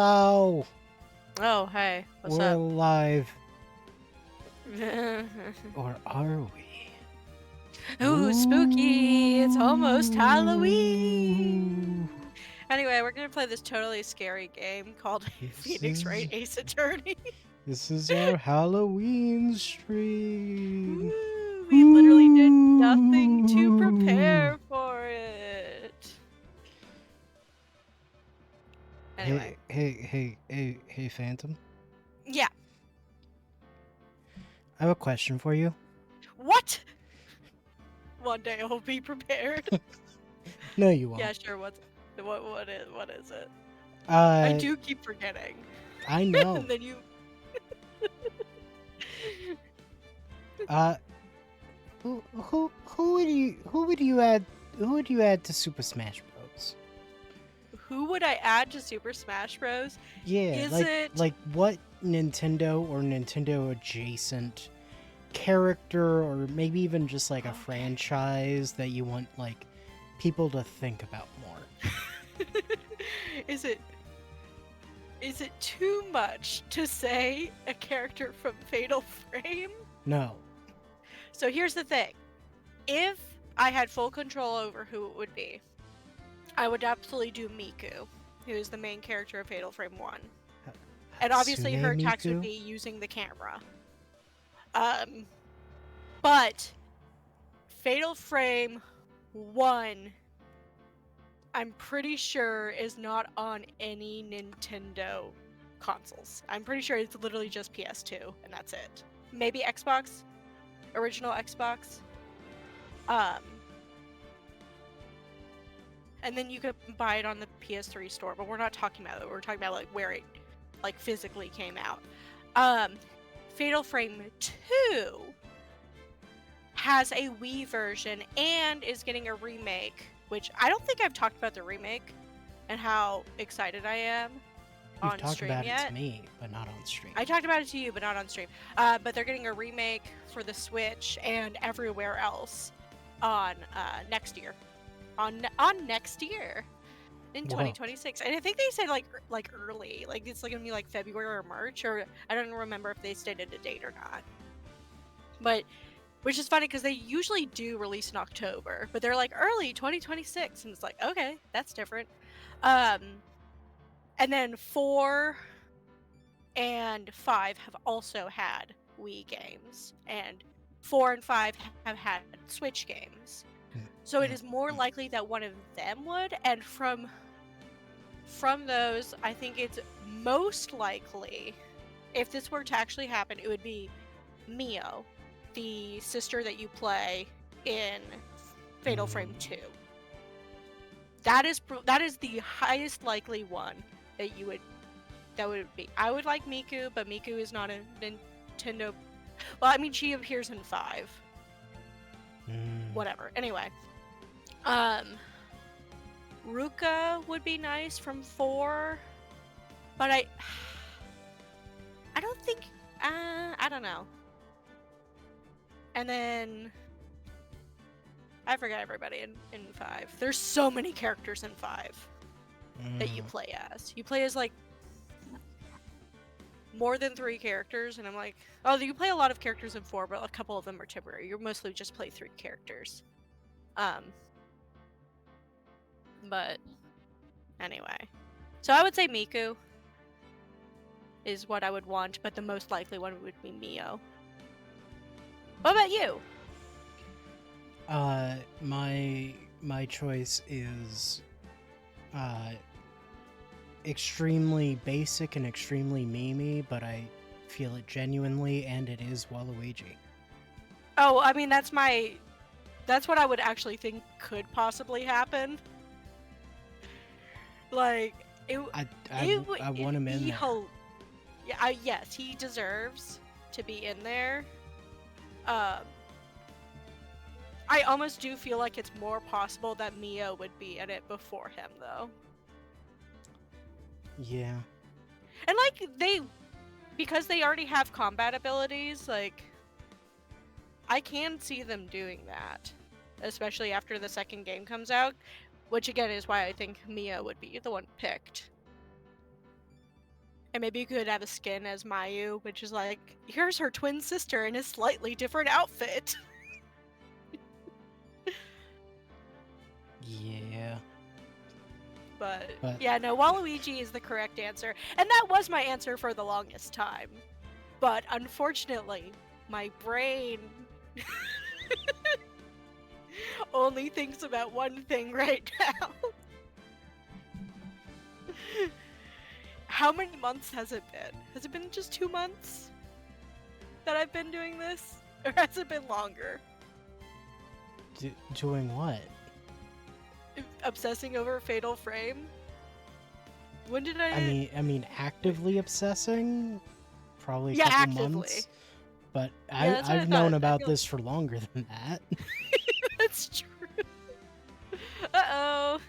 Hello! Oh, hey, what's We're up? alive. Or are we? Ooh, spooky! It's almost Ooh. Halloween! Anyway, we're gonna play this totally scary game called This Phoenix Wright is Ace Attorney. this is our Halloween stream. Woo, we literally did nothing to Ooh. prepare for it. Anyway, Hey, Phantom. yeah. I have a question for you. What? One day I'll be prepared. No, you won't. Yeah, sure. What is it? I Uh, do keep forgetting. I know. And then you. Uh, who would you add to Super Smash Bros? Who would I add to Super Smash Bros? Yeah, Is like it like what Nintendo or Nintendo adjacent character, or maybe even just like a Okay. franchise that you want like people to think about more? is it too much to say a character from Fatal Frame? No. So here's the thing. If I had full control over who it would be, I would absolutely do Miku, who is the main character of Fatal Frame 1. And obviously her Hatsune attacks would Miku? be using the camera. But Fatal Frame 1, I'm pretty sure is not on any Nintendo consoles. I'm pretty sure it's literally just PS2 and that's it. Maybe Xbox, original Xbox. And then you could buy it on the PS3 store, but we're not talking about it. We're talking about like where it like physically came out. Fatal Frame 2 has a Wii version and is getting a remake, which I don't think I've talked about the remake and how excited I am You've on talked stream about yet. it to me, but not on stream. I talked about it to you, but not on stream. But they're getting a remake for the Switch and everywhere else on next year. On next year in Whoa. 2026, and I think they said like early, like it's like gonna be like February or March, or I don't remember if they stated a date or not. But which is funny because they usually do release in October, but they're like early 2026, and it's like okay, that's different. And then 4 and 5 have also had Wii games, and 4 and 5 have had Switch games. So it is more likely that one of them would, and from those, I think it's most likely, if this were to actually happen, it would be Mio, the sister that you play in Fatal Frame 2. That is the highest likely one that would be. I would like Miku, but Miku is not a Nintendo. Well, I mean, she appears in 5. Whatever. Anyway. Ruka would be nice from 4, but I don't think, I don't know. And then, I forgot everybody in 5. There's so many characters in 5 that you play as. You play as, like, more than 3 characters, and I'm like, oh, you play a lot of characters in 4, but a couple of them are temporary. You mostly just play 3 characters. But anyway, so I would say Miku is what I would want, but the most likely one would be Mio. What about you? My choice is extremely basic and extremely memey, but I feel it genuinely, and it is Waluigi. Oh, I mean that's what I would actually think could possibly happen. Like I want him in there. Yeah, yes, he deserves to be in there. I almost do feel like it's more possible that Mio would be in it before him, though. Yeah. And like because they already have combat abilities, like I can see them doing that, especially after the second game comes out, which again is why I think Mio would be the one picked. And maybe you could have a skin as Mayu, which is like, here's her twin sister in a slightly different outfit. Yeah. But But- yeah, no, Waluigi is the correct answer. And that was my answer for the longest time. But unfortunately, my brain only thinks about one thing right now. How many months has it been? Has it been just 2 months that I've been doing this? Or has it been longer? Doing what? Obsessing over Fatal Frame? When did I... I mean, actively obsessing? Probably a Yeah, couple actively. months. But Yeah, that's what I I've known thought. I about feel- this for longer than that. That's true. Uh-oh.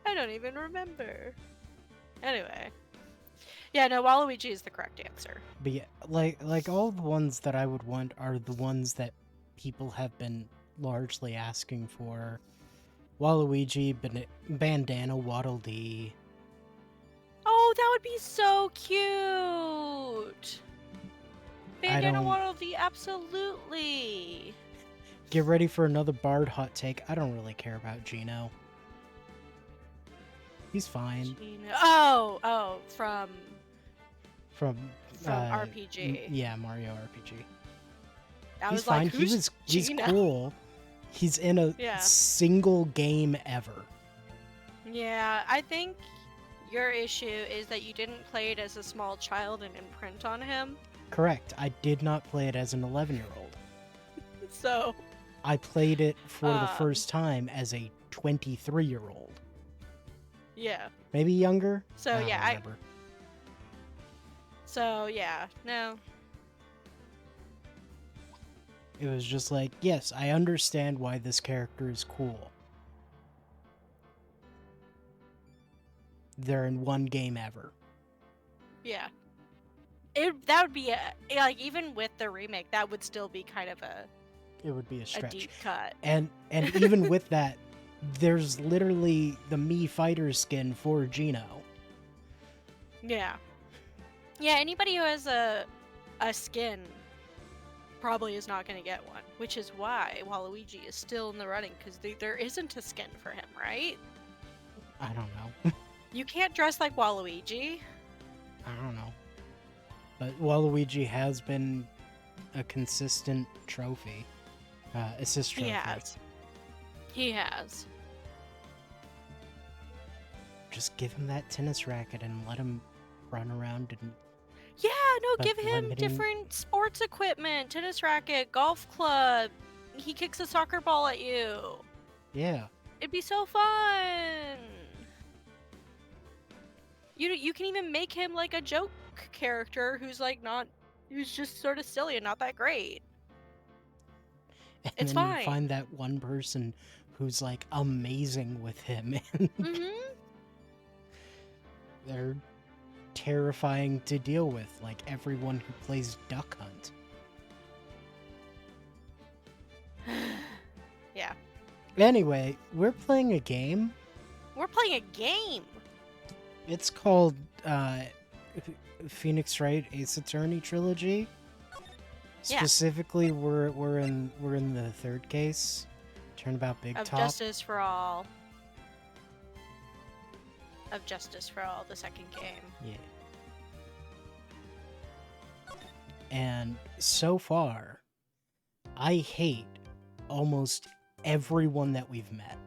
I don't even remember. Anyway. Yeah, no, Waluigi is the correct answer. But yeah, like all the ones that I would want are the ones that people have been largely asking for. Waluigi, Bandana, Waddle Dee. Oh, that would be so cute! Bandana don't- Waddle Dee, absolutely! Get ready for another Bard hot take. I don't really care about Gino. He's fine. Gino. Oh, from From RPG. Yeah, Mario RPG. I He's was fine. like, who's He's Gino? cool. He's in a Yeah. single game ever. Yeah, I think your issue is that you didn't play it as a small child and imprint on him. Correct. I did not play it as an 11-year-old. So, I played it for the Um. first time as a 23-year-old. yeah. Maybe younger? So, I don't yeah, remember. no. It was just like, yes, I understand why this character is cool. They're in one game ever. Yeah. That would be like, even with the remake, that would still be kind of It would be a a stretch. deep cut. And even with that, there's literally the Mii Fighter skin for Gino. Yeah. Yeah, anybody who has a skin probably is not going to get one, which is why Waluigi is still in the running, because there isn't a skin for him, right? I don't know. You can't dress like Waluigi. I don't know. But Waluigi has been a consistent trophy. Assist trophy. He has. Just give him that tennis racket and let him run around and Yeah, no, But give him limiting- different sports equipment, tennis racket, golf club. He kicks a soccer ball at you. yeah. It'd be so fun. You can even make him like a joke character who's just sort of silly and not that great. And It's then fine. you find that one person who's like amazing with him and Mm-hmm. they're terrifying to deal with, like everyone who plays Duck Hunt. Yeah. Anyway, we're playing a game. We're playing a game. It's called Phoenix Wright Ace Attorney Trilogy. Yeah. Specifically, we're in the third case. Turnabout Big Of Top. Justice for All. Of Justice for All, the second game. Yeah. And so far, I hate almost everyone that we've met.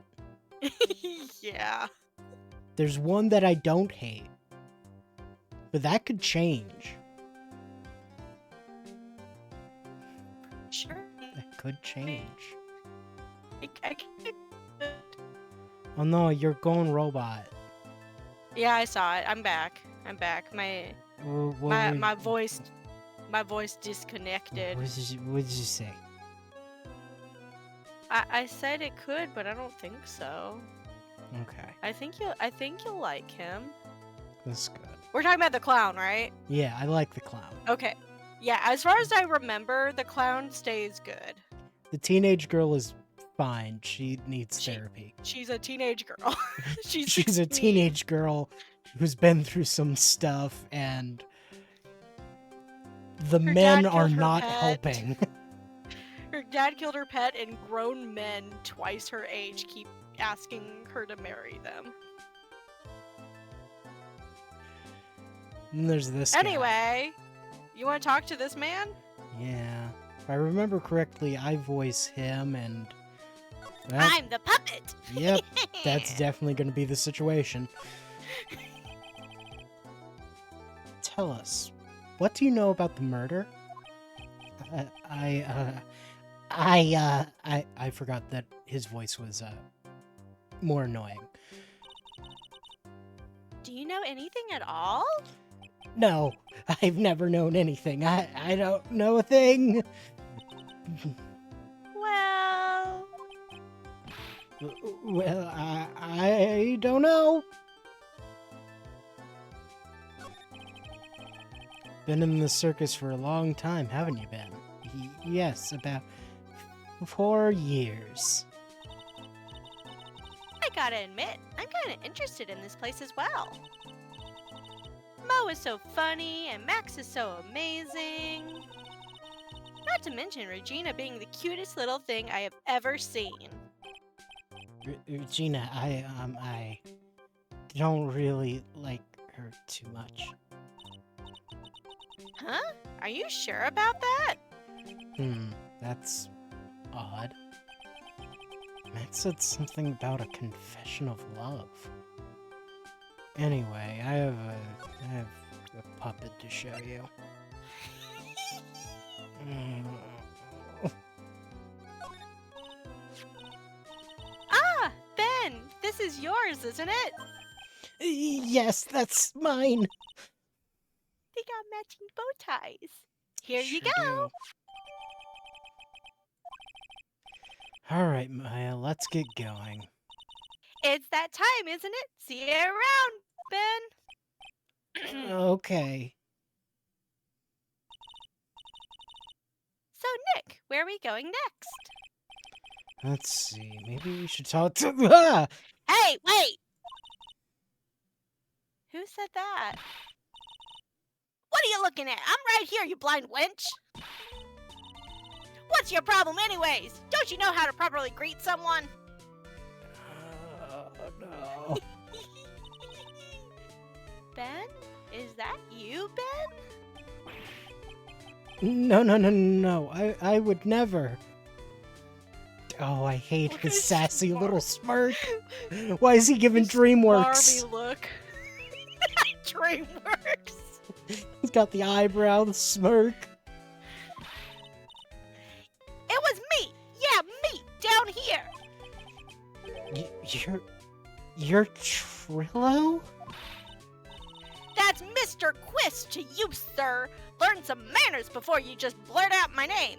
Yeah. There's one that I don't hate, but that could change. Sure. That could change. I can't- Oh no, you're going robot. Yeah, I saw it. I'm back. My my voice disconnected. What did you say? I said it could, but I don't think so. Okay, I think you'll like him. that's good. We're talking about the clown, right? Yeah, I like the clown. Okay. Yeah, as far as I remember, the clown stays good. The teenage girl is fine. She needs She- therapy. She's a teenage girl. She's She's a 16. teenage girl who's been through some stuff, and the Her men dad are killed her not pet. helping. Her dad killed her pet, and grown men twice her age keep asking her to marry them. And there's this guy. Anyway, you want to talk to this man? Yeah. If I remember correctly, I voice him, and... well, I'm the puppet! yep, that's definitely going to be the situation. Tell us, what do you know about the murder? I forgot that his voice was, more annoying. Do you know anything at all? No, I've never known anything. I don't know a thing. Well... Well, I don't know. Been in the circus for a long time, haven't you, Ben? Yes, about 4 years. I gotta admit, I'm kinda interested in this place as well. Mo is so funny, and Max is so amazing. Not to mention Regina being the cutest little thing I have ever seen. Regina, I don't really like her too much. Huh? Are you sure about that? That's odd. Max said something about a confession of love. Anyway, I have a puppet to show you. Ah, Ben, this is yours, isn't it? Yes, that's mine. They got matching bow ties. Here you Sure go. do. All right, Maya, let's get going. It's that time, isn't it? See you around, Ben. Okay. So, Nick, where are we going next? Let's see. Maybe we should talk to. Ah! Hey, wait! Who said that? What are you looking at? I'm right here, you blind wench! What's your problem anyways? Don't you know how to properly greet someone? No. Ben? Is that you, Ben? No. I would never. Oh, I hate Look his at his sassy smart- little smirk. Why is he giving DreamWorks? Smarmy look. DreamWorks. He's got the eyebrow, the smirk. It was me! Yeah, me! Down here! You're Trillo? That's Mr. Quist to you, sir! Learn some manners before you just blurt out my name!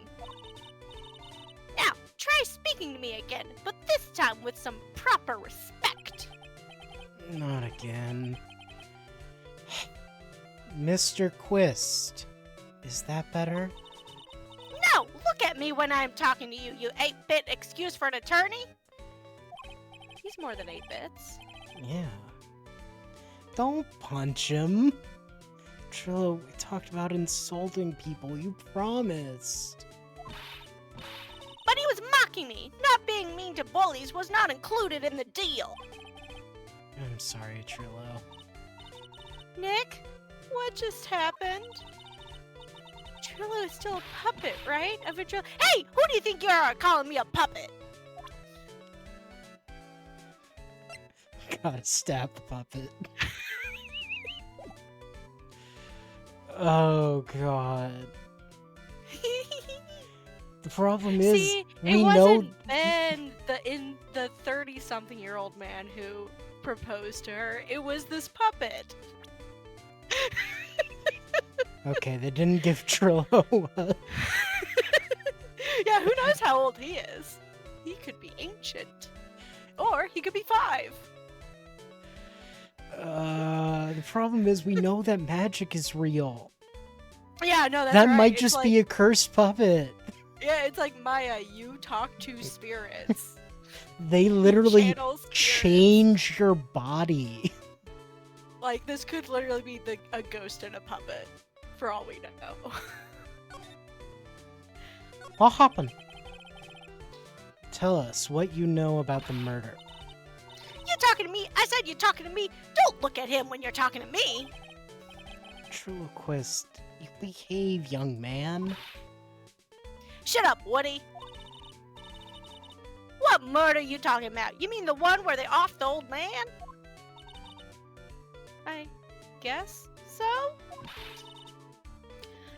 Now, try speaking to me again, but this time with some proper respect. Not again. Mr. Quist. Is that better? No, look at me when I'm talking to you, you 8-bit excuse for an attorney! He's more than 8 bits. Yeah. Don't punch him. Trillo, we talked about insulting people. You promised. But he was mocking me! Not being mean to bullies was not included in the deal! I'm sorry, Trillo. Nick, what just happened? Trillo is still a puppet, right? Of a drill. Hey, who do you think you are calling me a puppet? Gotta stab the puppet. Oh, God. The problem is, See, it we wasn't know... Ben, the 30-something-year-old man who proposed to her. It was this puppet. Okay, they didn't give Trillo a... Yeah, who knows how old he is? He could be ancient. Or he could be 5. The problem is, we know that magic is real. Yeah, no, that's That right. might It's just like, be a cursed puppet. Yeah, it's like Maya, you talk to spirits. They literally Channel spirits. change your body. Like, this could literally be a ghost and a puppet, for all we know. What happened? Tell us what you know about the murder. You talking to me? I said you talking to me. Don't look at him when you're talking to me. Ventriloquist, you behave, young man. Shut up, Woody. What murder you talking about? You mean the one where they offed the old man? I guess so.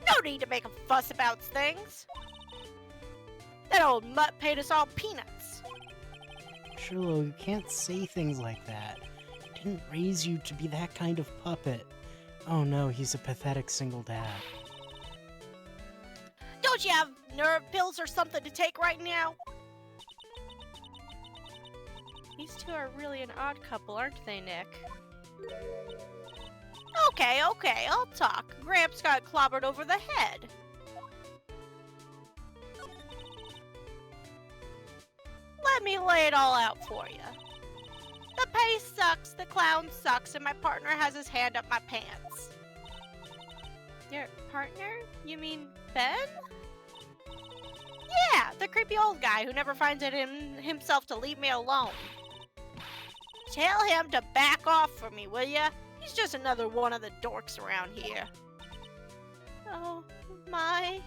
No need to make a fuss about things. That old mutt paid us all peanuts. Trillo, you can't say things like that. Didn't raise you to be that kind of puppet. Oh no, he's a pathetic single dad. Don't you have nerve pills or something to take right now? These two are really an odd couple, aren't they, Nick? Okay, I'll talk. Gramps got clobbered over the head. Let me lay it all out for you. The pay sucks, the clown sucks, and my partner has his hand up my pants. Your partner? You mean Ben? Yeah, the creepy old guy who never finds it in himself to leave me alone. Tell him to back off for me, will ya? He's just another one of the dorks around here. Oh, my.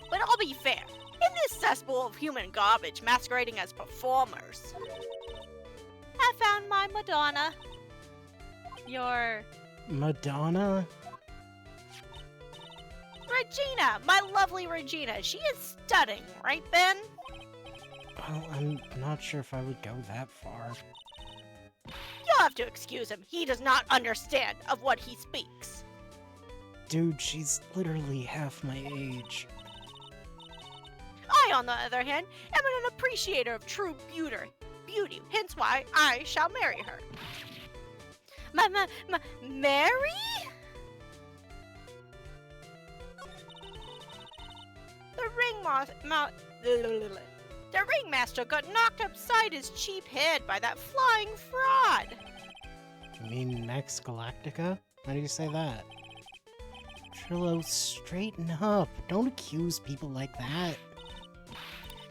But I'll be fair. In this cesspool of human garbage masquerading as performers, I found my Madonna. Your... Madonna? Regina! My lovely Regina. She is stunning, right, Ben? Well, I'm not sure if I would go that far. You'll have to excuse him. He does not understand of what he speaks. Dude, she's literally half my age. I, on the other hand, am an appreciator of true beauty, hence why I shall marry her. Mary? The ringmaster got knocked upside his cheap head by that flying fraud. You mean Max Galactica? How do you say that? Trillo, straighten up. Don't accuse people like that.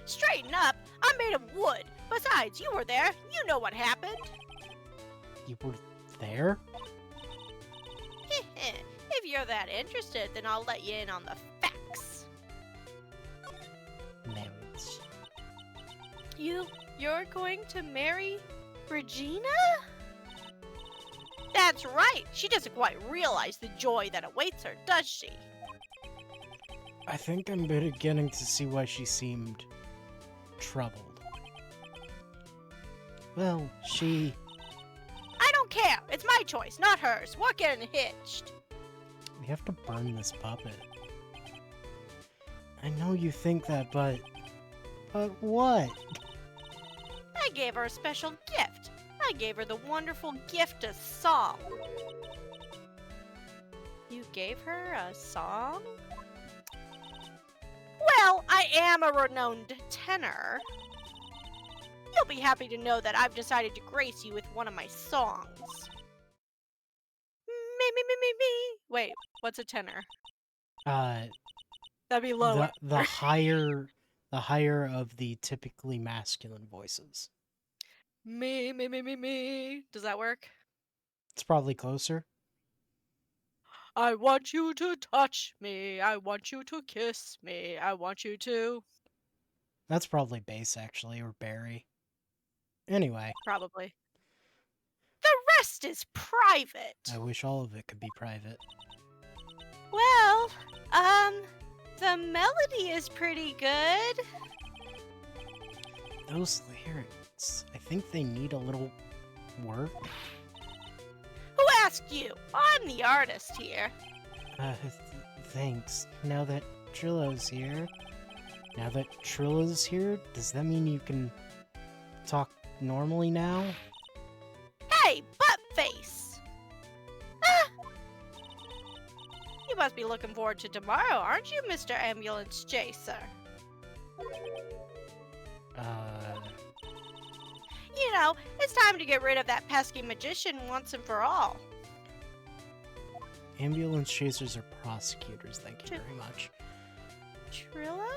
Straighten up? I'm made of wood. Besides, you were there. You know what happened. You were there? If you're that interested, then I'll let you in on the facts. Marriage. You're going to marry Regina? That's right. She doesn't quite realize the joy that awaits her, does she? I think I'm beginning to see why she seemed troubled. Well, I don't care. It's my choice, not hers. We're getting hitched. We have to burn this puppet. I know you think that, but what? I gave her a special gift. I gave her the wonderful gift of song. You gave her a song? Well, I am a renowned tenor. You'll be happy to know that I've decided to grace you with one of my songs. Me. Wait, what's a tenor? That'd be lower. The higher of the typically masculine voices. Me. Does that work? It's probably closer. I want you to touch me. I want you to kiss me. I want you to... That's probably bass, actually, or Barry. Anyway. Probably. The rest is private. I wish all of it could be private. Well, the melody is pretty good. Those lyrics, I think they need a little work. Who asked you? I'm the artist here. Thanks. Now that Trillo's here, does that mean you can talk normally now? Hey, buttface! Ah! You must be looking forward to tomorrow, aren't you, Mr. Ambulance Chaser? You it's time to get rid of that pesky magician once and for all. Ambulance chasers are prosecutors, thank you very much. Trillo?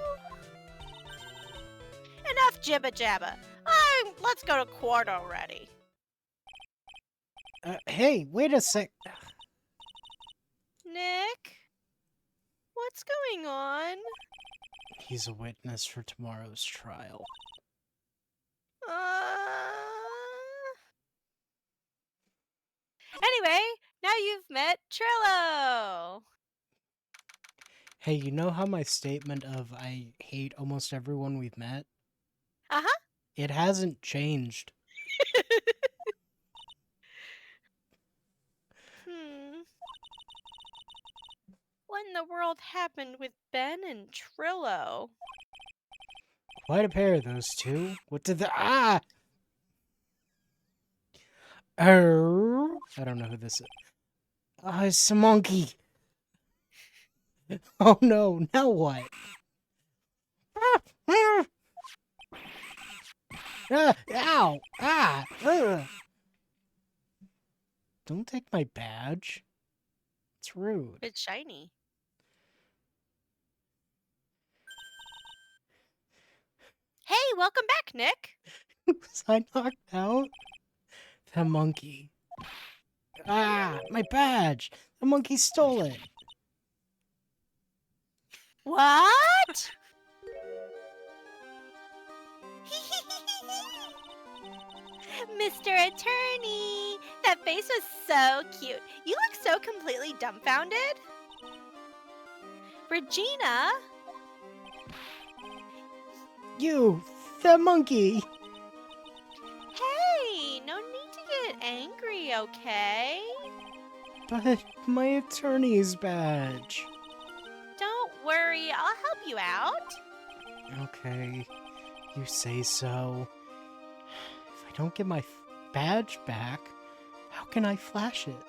Enough jibba jabba. Let's go to court already. Hey, wait a sec. Nick? What's going on? He's a witness for tomorrow's trial. Anyway, now you've met Trillo. Hey, you know how my statement of I hate almost everyone we've met? Uh-huh. It hasn't changed. What in the world happened with Ben and Trillo? Quite a pair, those two. What did the... Ah! I don't know who this is. It's a monkey. Oh no, now what? Ow! Ugh. Don't take my badge. It's rude. It's shiny. Hey, welcome back, Nick. Was I knocked out? The monkey. My badge! The monkey stole it! What? Mr. Attorney! That face was so cute. You look so completely dumbfounded. Regina? You! The monkey! Hey, no need to get angry, okay? But my attorney's badge. Don't worry, I'll help you out. Okay, you say so. If I don't get my badge back, how can I flash it?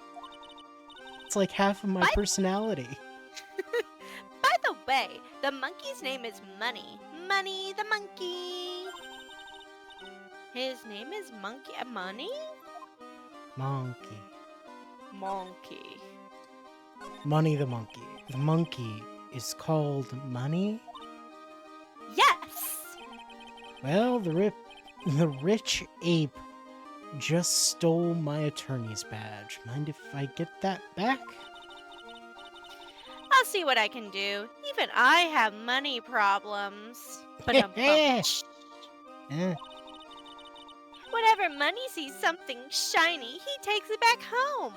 It's like half of my personality. By the way, the monkey's name is Money. Money the monkey. His name is Monkey. Money? Monkey. Monkey. Money the monkey. The monkey is called Money? Yes! Well, the rich ape just stole my attorney's badge. Mind if I get that back? I'll see what I can do. Even I have money problems. But Eh. whenever Money sees something shiny, he takes it back home.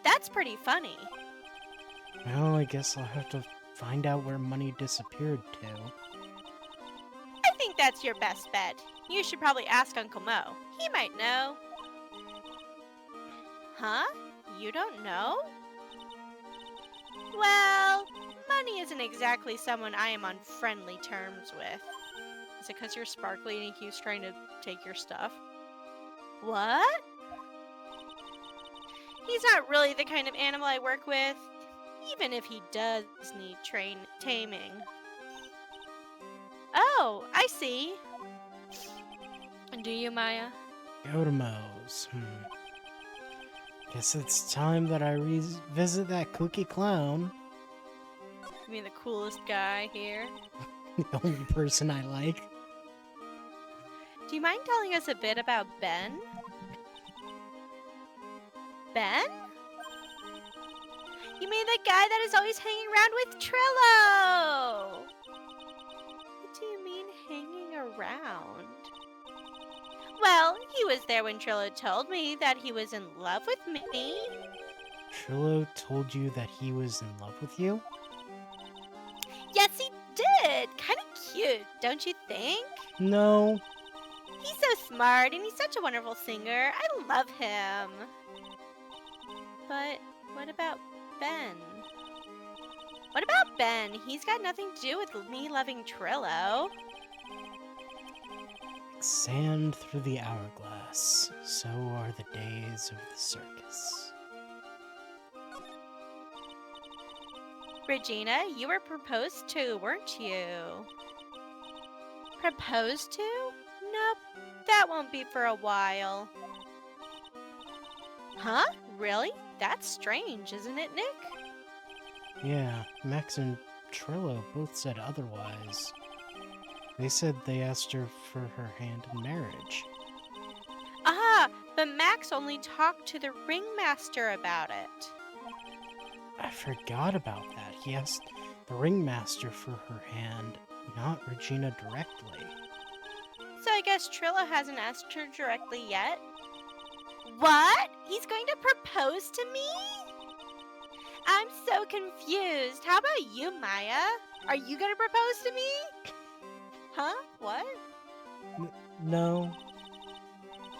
That's pretty funny. Well, I guess I'll have to find out where Money disappeared to. I think that's your best bet. You should probably ask Uncle Mo. He might know. Huh? You don't know? Well, Money isn't exactly someone I am on friendly terms with. Is it because you're sparkly and he keeps trying to take your stuff? What? He's not really the kind of animal I work with, even if he does need taming. Oh, I see. Do you, Maya? Go to Moe's. Guess it's time that I revisit that kooky clown. You mean the coolest guy here? The only person I like. Do you mind telling us a bit about Ben? Ben? You mean the guy that is always hanging around with Trillo? What do you mean hanging around? Well, he was there when Trillo told me that he was in love with me. Trillo told you that he was in love with you? Yes, he did. Kind of cute, don't you think? No. He's so smart and he's such a wonderful singer. I love him. But what about Ben? What about Ben? He's got nothing to do with me loving Trillo. Like sand through the hourglass, so are the days of the circus. Regina, you were proposed to, weren't you? Proposed to? Nope, that won't be for a while. Huh? Really? That's strange, isn't it, Nick? Yeah, Max and Trillo both said otherwise. They said they asked her for her hand in marriage. Ah, but Max only talked to the ringmaster about it. I forgot about that. He asked the ringmaster for her hand, not Regina directly. So I guess Trillo hasn't asked her directly yet? What? He's going to propose to me? I'm so confused. How about you, Maya? Are you going to propose to me? Huh? What? No,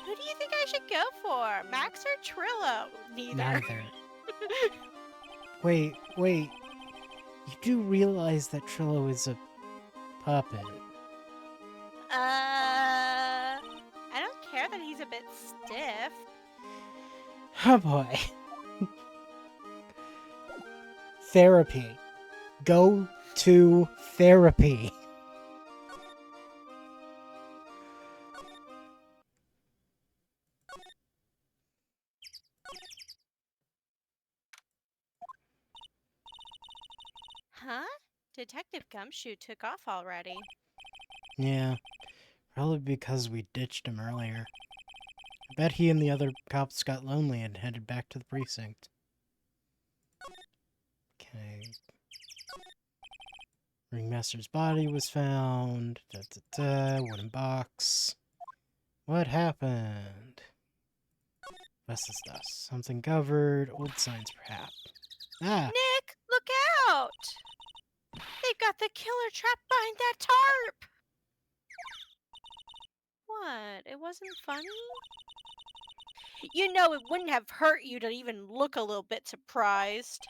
Who do you think I should go for? Max or Trillo? Neither. Wait. You do realize that Trillo is a puppet. I don't care that he's a bit stiff. Oh boy. Therapy. Go to therapy. Huh? Detective Gumshoe took off already. Yeah, probably because we ditched him earlier. I bet he and the other cops got lonely and headed back to the precinct. Okay. Ringmaster's body was found. Wooden box. What happened? Asbestos. Something covered. Old signs, perhaps. Ah! Nick, look out! They've got the killer trapped behind that tarp! What? It wasn't funny? You know it wouldn't have hurt you to even look a little bit surprised.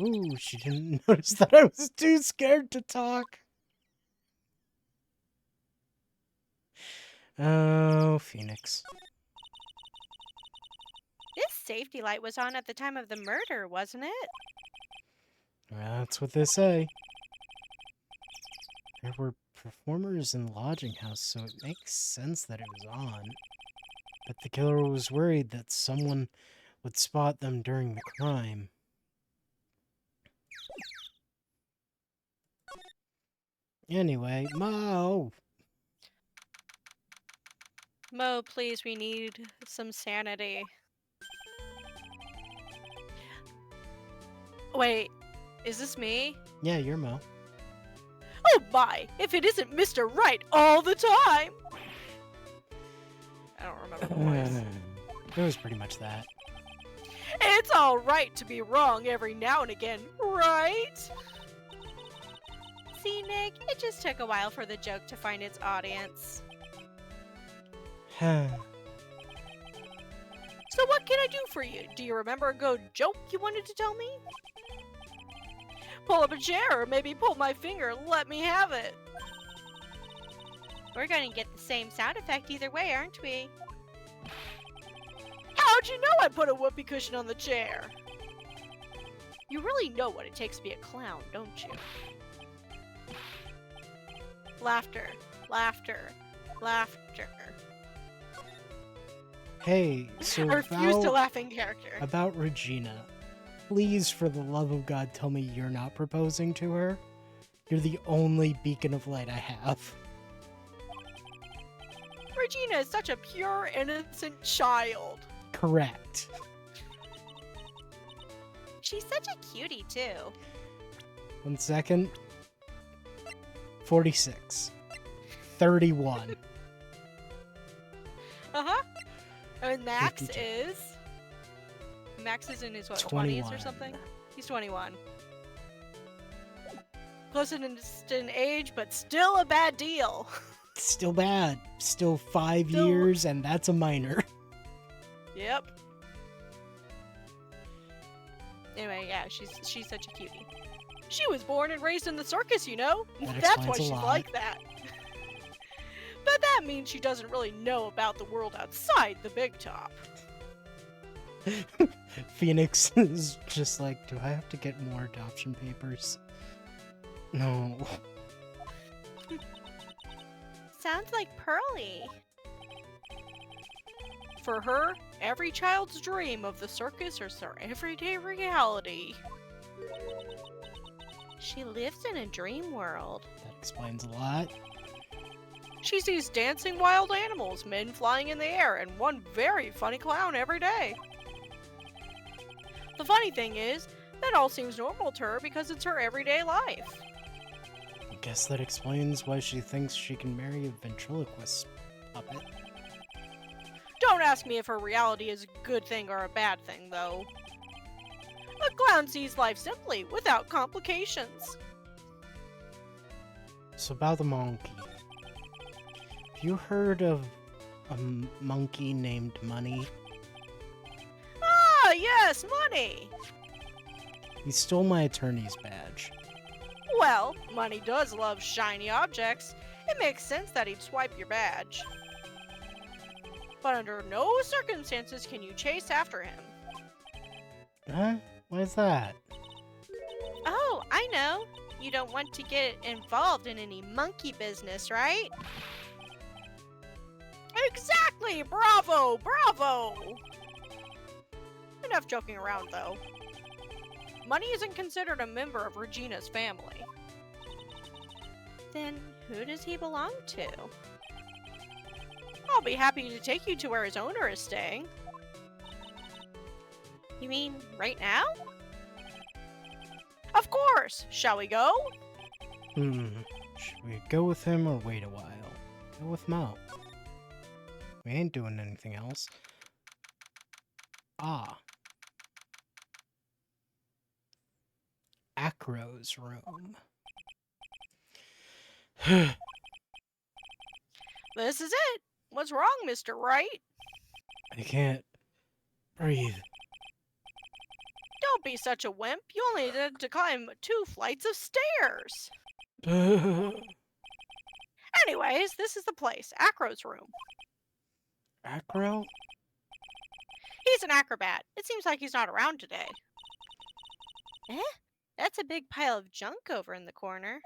Ooh, she didn't notice that I was too scared to talk. Oh, Phoenix. This safety light was on at the time of the murder, wasn't it? That's what they say. There were performers in the lodging house, so it makes sense that it was on. But the killer was worried that someone would spot them during the crime. Anyway, Mo! Mo, please, we need some sanity. Wait, is this me? Yeah, you're Mo. Oh my, if it isn't Mr. Right all the time! I don't remember the voice. It was pretty much that. It's alright to be wrong every now and again, right? See, Nick, it just took a while for the joke to find its audience. So what can I do for you? Do you remember a good joke you wanted to tell me? Pull up a chair or maybe pull my finger. Let me have it. We're going to get the same sound effect either way, aren't we? How'd you know I put a whoopee cushion on the chair? You really know what it takes to be a clown, don't you? Laughter, laughter, laughter. Hey, so I refuse to laugh in character. about Regina. Please, for the love of God, tell me you're not proposing to her. You're the only beacon of light I have. Regina is such a pure, innocent child. Correct. She's such a cutie, too. 1 second. 46. 31. Uh-huh. And Max 52. is... Max is in his, what, 21. 20s or something? He's 21. Close in age, but still a bad deal. Still bad. Still 5 Still- years, and that's a minor. Yep. Anyway, yeah, she's such a cutie. She was born and raised in the circus, you know? That That's why explains a she's lot. like that. But that means she doesn't really know about the world outside the big top. Phoenix is just like, do I have to get more adoption papers? No. Sounds like Pearly. For her, every child's dream of the circus is their everyday reality. She lives in a dream world. That explains a lot. She sees dancing wild animals, men flying in the air, and one very funny clown every day. The funny thing is, that all seems normal to her because it's her everyday life. I guess that explains why she thinks she can marry a ventriloquist puppet. Don't ask me if her reality is a good thing or a bad thing, though. A clown sees life simply, without complications. So about the monkey. Have you heard of a monkey named Money? Ah, yes, money! He stole my attorney's badge. Well, money does love shiny objects. It makes sense that he'd swipe your badge. But under no circumstances can you chase after him. Huh? Why is that? Oh, I know. You don't want to get involved in any monkey business, right? Exactly! Bravo! Bravo! Enough joking around, though. Money isn't considered a member of Regina's family. Then who does he belong to? I'll be happy to take you to where his owner is staying. You mean right now? Of course! Shall we go? Should we go with him or wait a while? Go with Mo. We ain't doing anything else. Ah. Acro's room. This is it! What's wrong, Mr. Wright? I can't breathe. Don't be such a wimp. You only need to climb 2 flights of stairs. Anyways, this is the place. Acro's room. Acro? He's an acrobat. It seems like he's not around today. That's a big pile of junk over in the corner.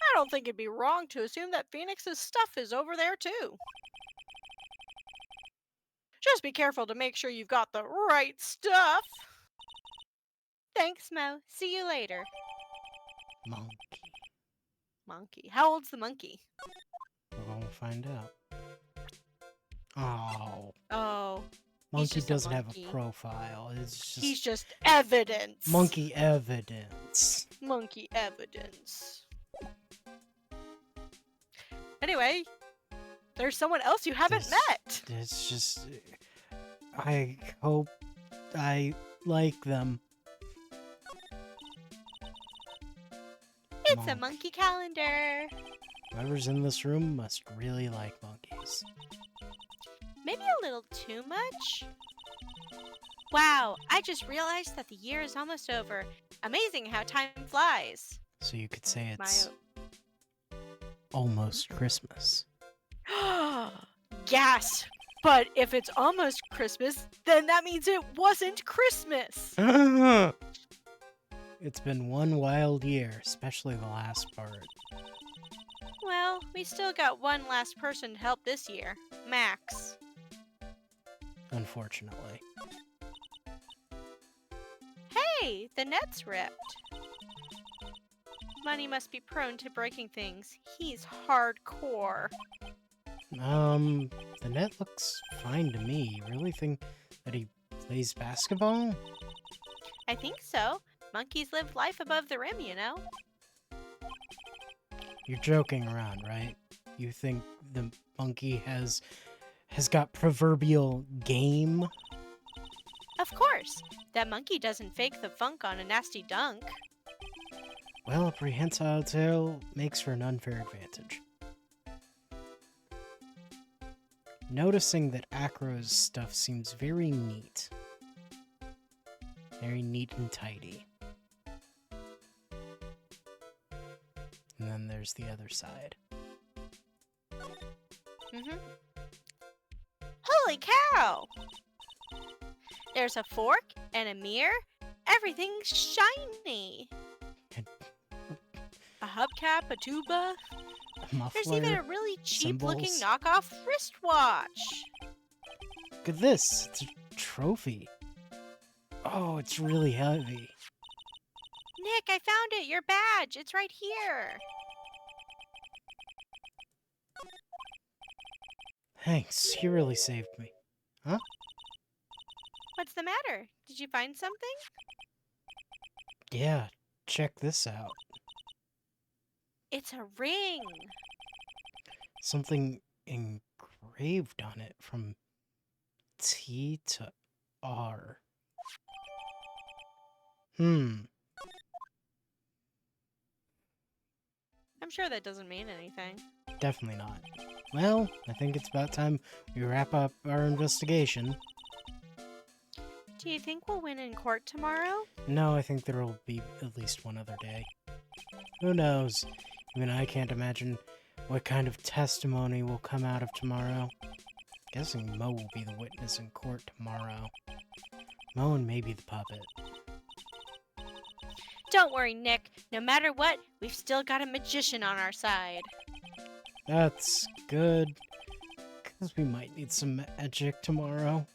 I don't think it'd be wrong to assume that Phoenix's stuff is over there too. Just be careful to make sure you've got the right stuff. Thanks, Mo. See you later. Monkey. Monkey. How old's the monkey? We're gonna find out. Oh. Oh, Monkey just a doesn't have monkey. a profile. It's just he's just evidence. monkey evidence. Monkey evidence. Anyway, there's someone else you haven't This- met. It's just I hope I like them. It's a monkey calendar. Whoever's in this room must really like monkeys. Maybe a little too much? Wow, I just realized that the year is almost over. Amazing how time flies. So you could say My it's almost Christmas. Gas. But if it's almost Christmas, then that means it wasn't Christmas. It's been one wild year, especially the last part. Well, we still got one last person to help this year. Max. Unfortunately. Hey, the net's ripped. Money must be prone to breaking things. He's hardcore. The net looks fine to me. You really think that he plays basketball? I think so. Monkeys live life above the rim, you know? You're joking around, right? You think the monkey has got proverbial game? Of course. That monkey doesn't fake the funk on a nasty dunk. Well, a prehensile tail makes for an unfair advantage. Noticing that Acro's stuff seems very neat. Very neat and tidy. And then there's the other side. Holy cow! There's a fork and a mirror. Everything's shiny. A hubcap, a tuba. A muffler. There's even a really cheap-looking symbols. knockoff wristwatch. Look at this. It's a trophy. Oh, it's really heavy. Nick, I found it. Your badge. It's right here. Thanks. You really saved me. What's the matter? Did you find something? Yeah, check this out. It's a ring. Something engraved on it from T to R. I'm sure that doesn't mean anything. Definitely not. Well, I think it's about time we wrap up our investigation. Do you think we'll win in court tomorrow? No, I think there will be at least one other day. Who knows? Even I can't imagine what kind of testimony will come out of tomorrow. Guessing Mo will be the witness in court tomorrow. Mo and maybe the puppet. Don't worry, Nick. No matter what, we've still got a magician on our side. That's good, because we might need some magic tomorrow.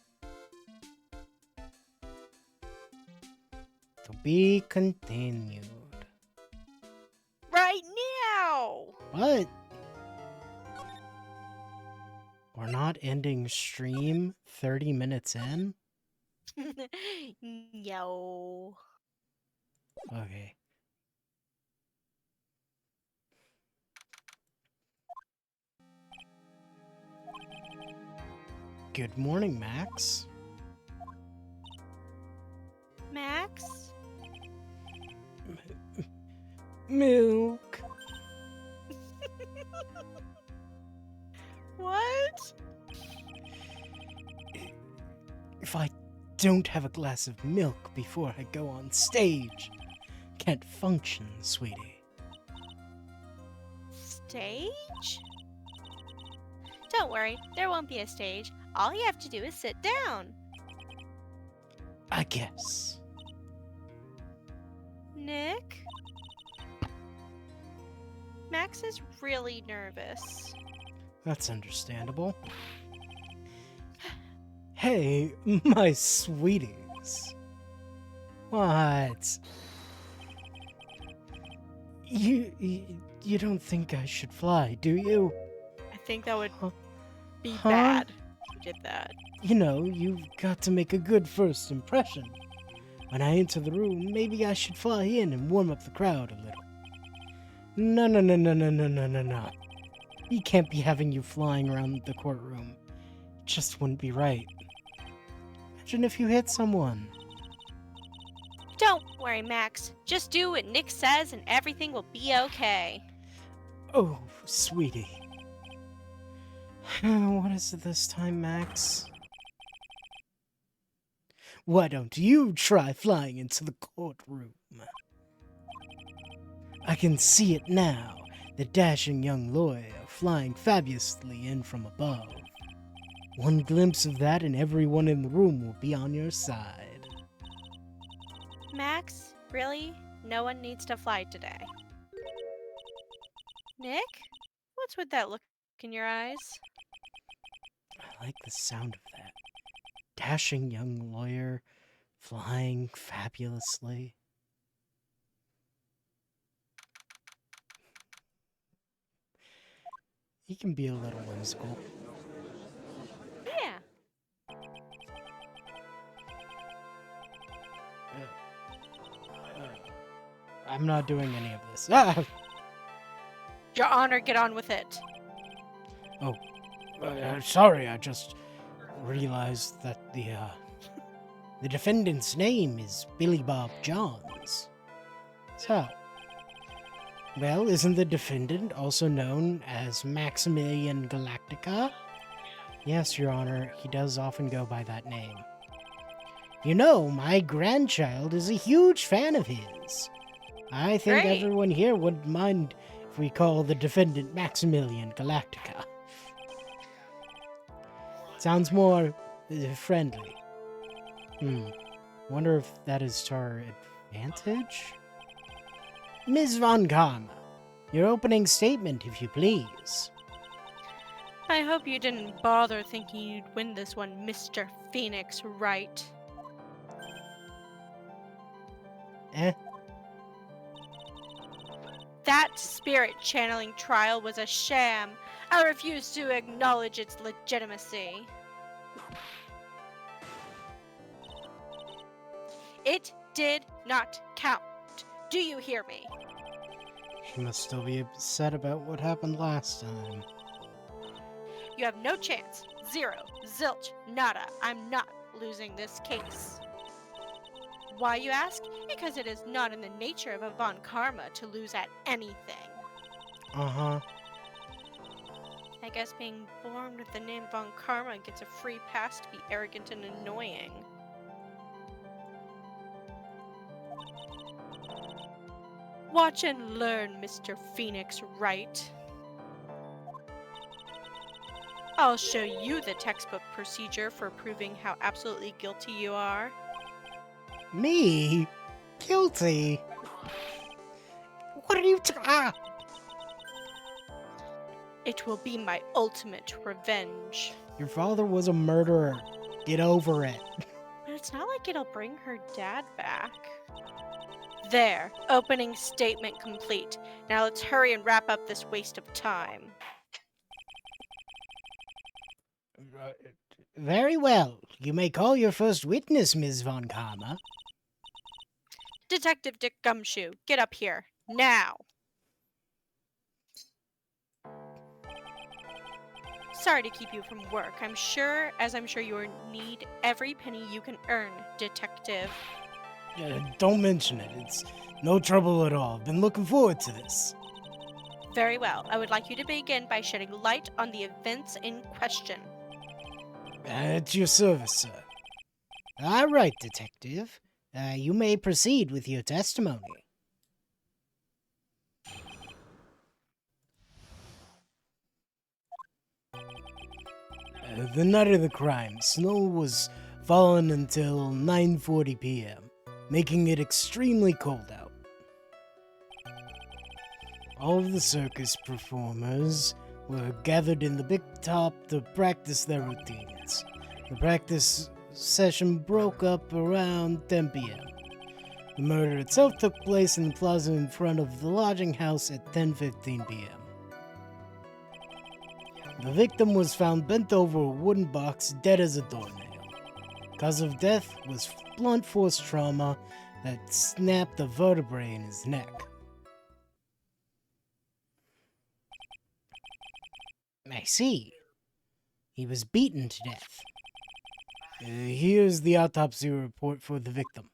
To be continued. Right now! What? We're not ending stream 30 minutes in? No. Okay. Good morning, Max. Max? Milk. What? If I don't have a glass of milk before I go on stage, can't function, sweetie. Stage? Don't worry, there won't be a stage. All you have to do is sit down. I guess. Nick? Max is really nervous. That's understandable. Hey, my sweeties. What? You don't think I should fly, do you? I think that would Huh? be Huh? bad if you did that. You know, you've got to make a good first impression. When I enter the room, maybe I should fly in and warm up the crowd a little. No. We can't be having you flying around the courtroom. It just wouldn't be right. Imagine if you hit someone. Don't worry, Max. Just do what Nick says and everything will be okay. Oh, sweetie. What is it this time, Max? Why don't you try flying into the courtroom? I can see it now, the dashing young lawyer flying fabulously in from above. One glimpse of that and everyone in the room will be on your side. Max, really? No one needs to fly today. Nick? What's with that look in your eyes? I like the sound of that. Dashing young lawyer flying fabulously. He can be a little whimsical. Yeah. I'm not doing any of this. Ah! Your Honor, get on with it. Sorry, I just realized that the defendant's name is Billy Bob Johns. So, well, isn't the defendant also known as Maximilian Galactica? Yes, Your Honor, he does often go by that name. You know, my grandchild is a huge fan of his. I think Great. everyone here wouldn't mind if we call the defendant Maximilian Galactica. Sounds more friendly. Wonder if that is to our advantage? Ms. Von Karma, Your opening statement, if you please. I hope you didn't bother thinking you'd win this one, Mr. Phoenix, right? Eh? That spirit channeling trial was a sham. I refuse to acknowledge its legitimacy. It did not count. Do you hear me? She must still be upset about what happened last time. You have no chance. Zero. Zilch. Nada. I'm not losing this case. Why, you ask? Because it is not in the nature of a Von Karma to lose at anything. Uh-huh. I guess being born with the name Von Karma gets a free pass to be arrogant and annoying. Watch and learn, Mr. Phoenix Wright. I'll show you the textbook procedure for proving how absolutely guilty you are. Me? Guilty? What are you It will be my ultimate revenge. Your father was a murderer. Get over it. But it's not like it'll bring her dad back. There, opening statement complete. Now let's hurry and wrap up this waste of time. Very well. You may call your first witness, Ms. Von Karma. Detective Dick Gumshoe, get up here, now! Sorry to keep you from work. I'm sure you need every penny you can earn, Detective. Don't mention it. It's no trouble at all. I've been looking forward to this. Very well. I would like you to begin by shedding light on the events in question. At your service, sir. All right, Detective. You may proceed with your testimony. The night of the crime, snow was falling until 9:40 p.m., making it extremely cold out. All of the circus performers were gathered in the big top to practice their routines. The practice session broke up around 10 p.m. The murder itself took place in the plaza in front of the lodging house at 10:15 p.m. The victim was found bent over a wooden box, dead as a doornail. Cause of death was blunt force trauma that snapped a vertebrae in his neck. I see. He was beaten to death. Here's the autopsy report for the victim.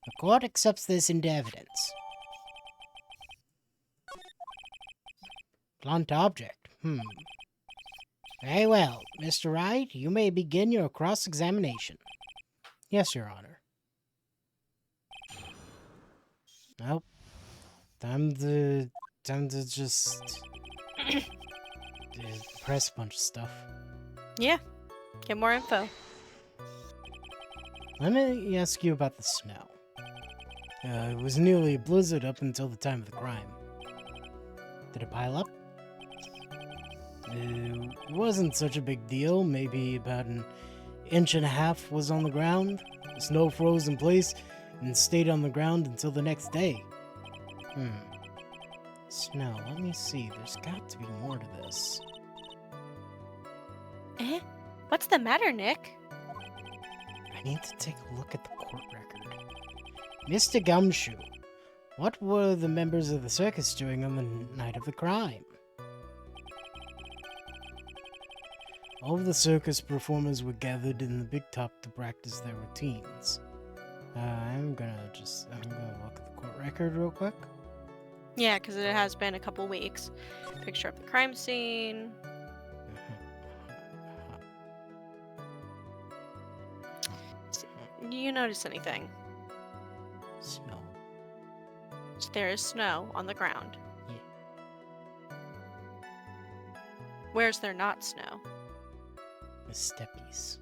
The court accepts this into evidence. Blunt object. Very well. Mr. Wright, you may begin your cross-examination. Yes, Your Honor. Nope. Time to just press a bunch of stuff. Yeah, get more info. Let me ask you about the snow. It was nearly a blizzard up until the time of the crime. Did it pile up? It wasn't such a big deal. Maybe about an inch and a half was on the ground. The snow froze in place and stayed on the ground until the next day. Snow, let me see. There's got to be more to this. Eh? What's the matter, Nick? I need to take a look at the court record. Mr. Gumshoe, what were the members of the circus doing on the night of the crime? All of the circus performers were gathered in the big top to practice their routines. I'm gonna look at the court record real quick. Yeah, because it has been a couple weeks. Picture of the crime scene. Do you notice anything? Snow. There is snow on the ground. Yeah. Where's there not snow? The steppies.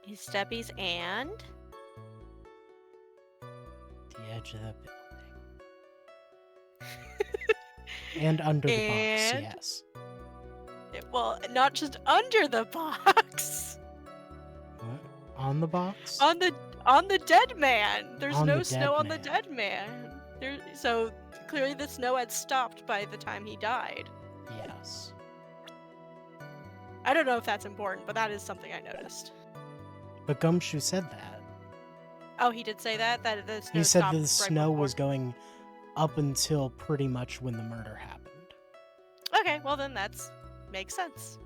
His steppies and The edge of that building. And under the box, And- yes. Well, not just under the box. What? On the box? On the dead man. There's On no the snow dead on the man. dead man. So clearly the snow had stopped by the time he died. Yes. I don't know if that's important, but that is something I noticed. But Gumshoe said that. Oh, he did say that the snow He said stopped the right snow before. was going up until pretty much when the murder happened. Okay, well then that's makes sense.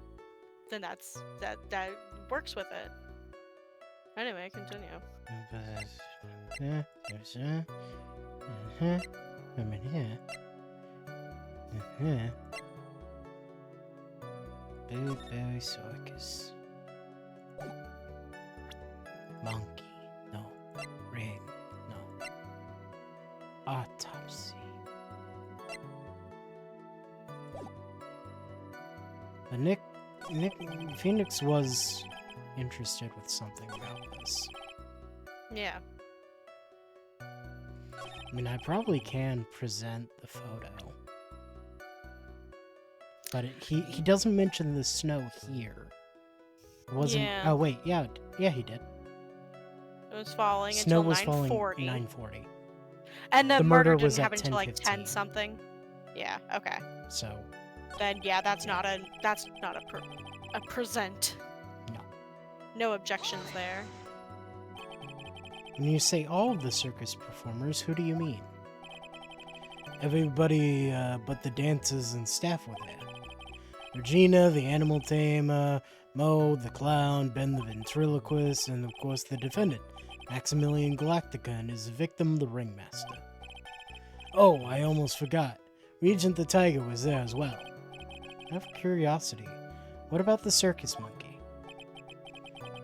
Then that works with it. Anyway, continue. Blueberry circus. Monkey. No. Ring. No. Autopsy. But Nick Phoenix was interested with something about this. Yeah. I mean, I probably can present the photo. But he doesn't mention the snow here. It wasn't. Yeah. Oh wait, yeah, he did. It was falling Snow until was falling 9:40. 9:40. And the The murder murder didn't was at happen until like 10:15. 10 something. Yeah, okay. So Then yeah, that's not a present. No. No objections there. when you say all of the circus performers, who do you mean? Everybody but the dancers and staff were there. Regina, the animal tamer, Mo, the clown, Ben the ventriloquist, and of course the defendant, Maximilian Galactica, and his victim, the ringmaster. Oh, I almost forgot. Regent the tiger was there as well. Out of curiosity, what about the circus monkey?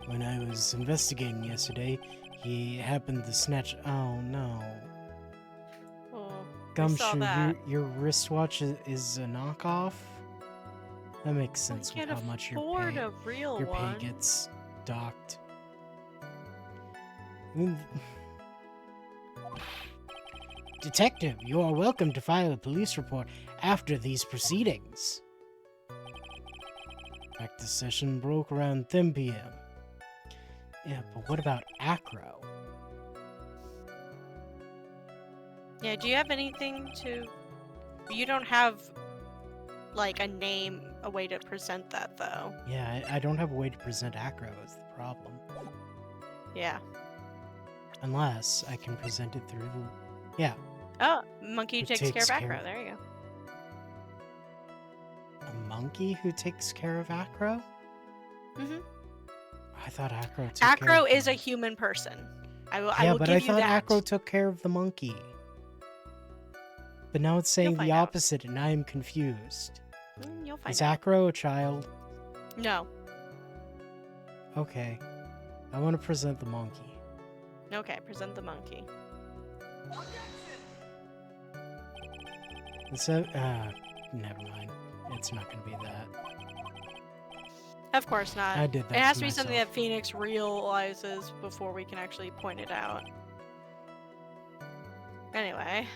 When I was investigating yesterday, he happened to snatch... Oh, no. Oh, we saw Gumshoe, that. your wristwatch is a knockoff? That makes sense We with can't how much your afford pay, a real your one. pay gets docked. Mm. Detective, you are welcome to file a police report after these proceedings. Practice session broke around 10 p.m. Yeah, but what about Acro? Yeah, do you have anything to... You don't have, like, a name, a way to present that, though. Yeah, I don't have a way to present Acro is the problem. Yeah. Unless I can present it through the... Yeah, Oh, monkey Who takes care takes of care Acro. of- There you go. a monkey who takes care of Acro? Mm-hmm. I thought Acro took care Acro of is the a human person. I will Yeah, will but give I you thought that. Acro took care of the monkey. But now it's saying find the out. opposite, and I am confused. You'll find Is out. Acro a child? No. Okay. I want to present the monkey. Okay, present the monkey. Never mind. It's not going to be that. Of course not. I did that It has to to be something myself. that Phoenix realizes before we can actually point it out. Anyway.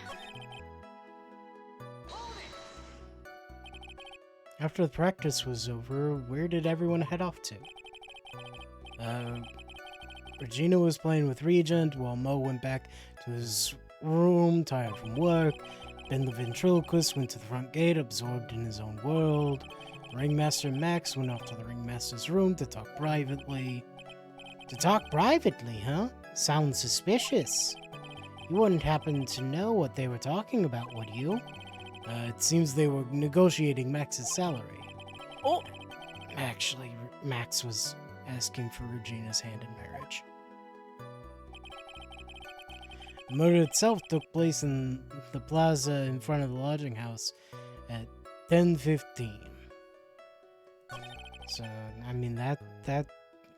After the practice was over, where did everyone head off to? Regina was playing with Regent, while Mo went back to his room, tired from work. Ben the ventriloquist went to the front gate, absorbed in his own world. Ringmaster and Max went off to the ringmaster's room to talk privately. To talk privately, huh? Sounds suspicious. You wouldn't happen to know what they were talking about, would you? It seems they were negotiating Max's salary. Oh, Actually, Max was asking for Regina's hand in marriage. The murder itself took place in the plaza in front of the lodging house at 10:15. So, I mean, that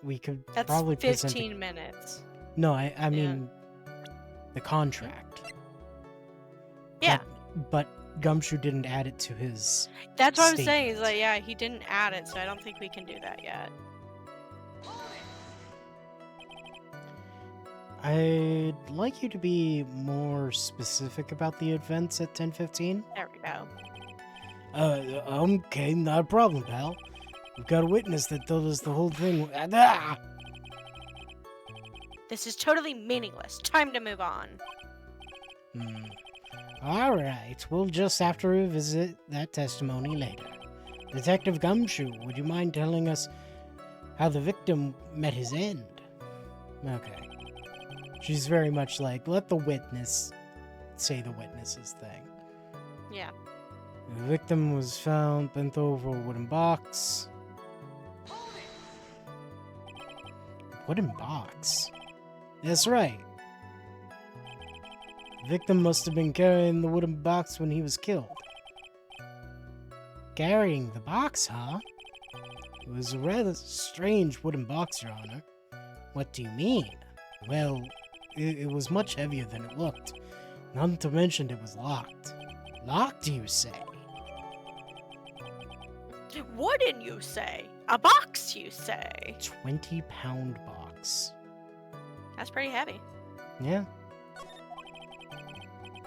we could that's probably present... 15 minutes. No, I mean, the contract. Yeah, But Gumshoe didn't add it to his... that's what I'm saying. Is statement. like, yeah, he didn't add it, so I don't think we can do that yet. I'd like you to be more specific about the events at 10:15. There we go. Okay, not a problem, pal. We've got a witness that told us the whole thing. Ah! This is totally meaningless. Time to move on. Alright, we'll just have to revisit that testimony later. Detective Gumshoe, would you mind telling us how the victim met his end? Okay. She's very much like, let the witness say the witness's thing. Yeah. The victim was found bent over a wooden box. Wooden box? That's right. The victim must have been carrying the wooden box when he was killed. Carrying the box, huh? It was a rather strange wooden box, Your Honor. What do you mean? Well, it was much heavier than it looked. Not to mention it was locked. Locked, you say? Wouldn't you say? A box, you say? 20-pound box. That's pretty heavy. Yeah.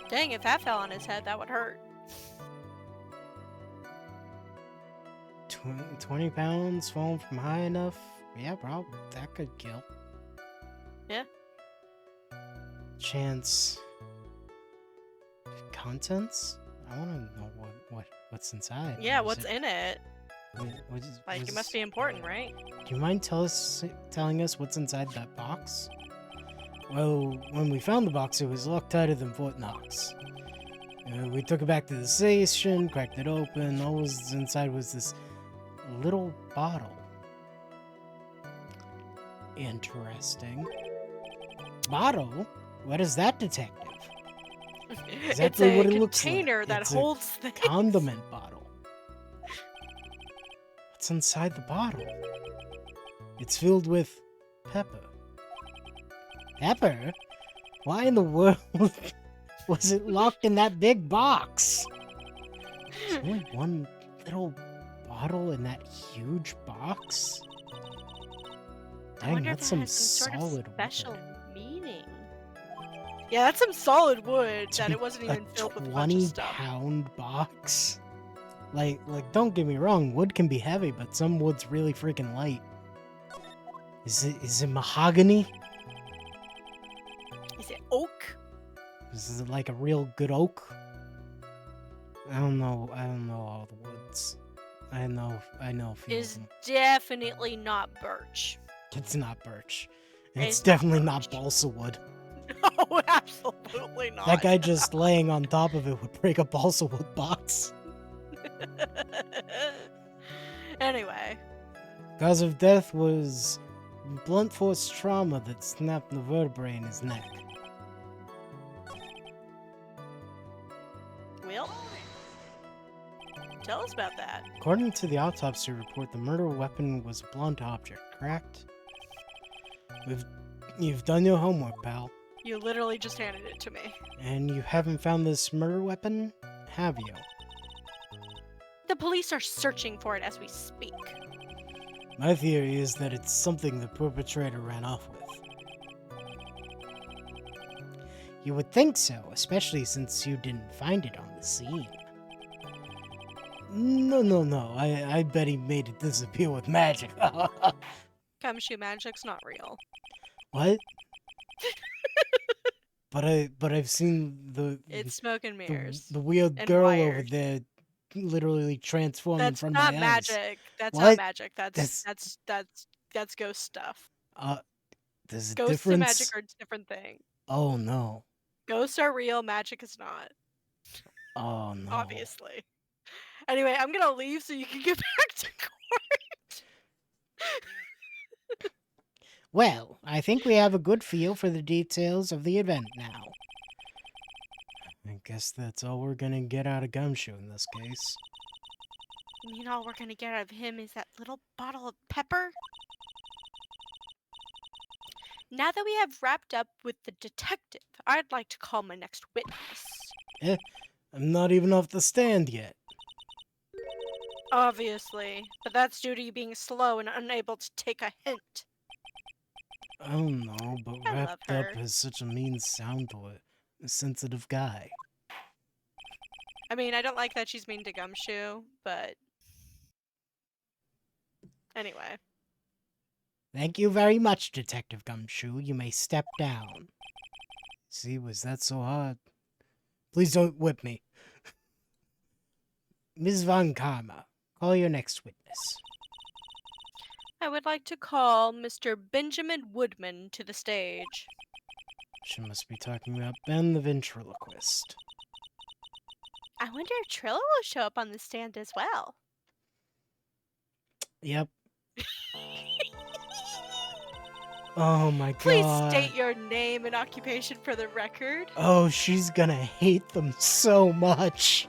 Dang, if that fell on his head, that would hurt. 20 pounds falling from high enough? Yeah, probably. That could kill. Yeah. Chance. Contents? I want to know what's inside. Yeah, Is what's it- in it? Like, it must be important, right? Do you mind telling us what's inside that box? Well, when we found the box, it was locked tighter than Fort Knox. We took it back to the station, cracked it open. All was inside was this little bottle. Interesting. Bottle? What is that, detective? Exactly it's a what it looks like. container that It's a holds things. Condiment bottle. What's inside the bottle? It's filled with pepper. Pepper? Why in the world was it locked in that big box? There's only one little bottle in that huge box? I Dang, wonder if that's it some has some sort solid of special wood. meaning. Yeah, that's some solid wood To that be it wasn't a even filled with a bunch of stuff. 20-pound box? Like, don't get me wrong, wood can be heavy, but some wood's really freaking light. Is it mahogany? Is it oak? Is it like a real good oak? I don't know all the woods. I know a few of Is them. definitely not birch. It's not birch. And it's It's not definitely not birch. balsa wood. No, absolutely not. That guy just laying on top of it would break a balsa wood box. Anyway, Cause of death was blunt force trauma that snapped the vertebrae in his neck. Will, tell us about that. According to the autopsy report, the murder weapon was a blunt object, correct? You've done your homework, pal. You literally just handed it to me. And you haven't found this murder weapon, have you? The police are searching for it as we speak. My theory is that it's something the perpetrator ran off with. You would think so, especially since you didn't find it on the scene. No. I bet he made it disappear with magic. Gumshoe magic's not real. What? but I've seen It's smoke and mirrors. the weird and girl over wires. there literally transform in That's front not of my eyes. magic. That's What? not magic. That's- That's ghost stuff. There's a Ghosts difference. and magic are a different thing. Oh no. Ghosts are real, magic is not. Oh no. Obviously. Anyway, I'm gonna leave so you can get back to court. Well, I think we have a good feel for the details of the event now. I guess that's all we're gonna get out of Gumshoe in this case. You mean all we're gonna get out of him is that little bottle of pepper? Now that we have wrapped up with the detective, I'd like to call my next witness. I'm not even off the stand yet. Obviously, but that's due to you being slow and unable to take a hint. I don't know, but I love wrapped up her. has such a mean sound to it. A sensitive guy. I mean, I don't like that she's mean to Gumshoe, but anyway. Thank you very much, Detective Gumshoe. You may step down. See, was that so hard? Please don't whip me. Ms. Von Karma, call your next witness. I would like to call Mr. Benjamin Woodman to the stage. She must be talking about Ben the ventriloquist. I wonder if Trillo will show up on the stand as well. Yep. Oh my Please god. state your name and occupation for the record. Oh, she's gonna hate them so much.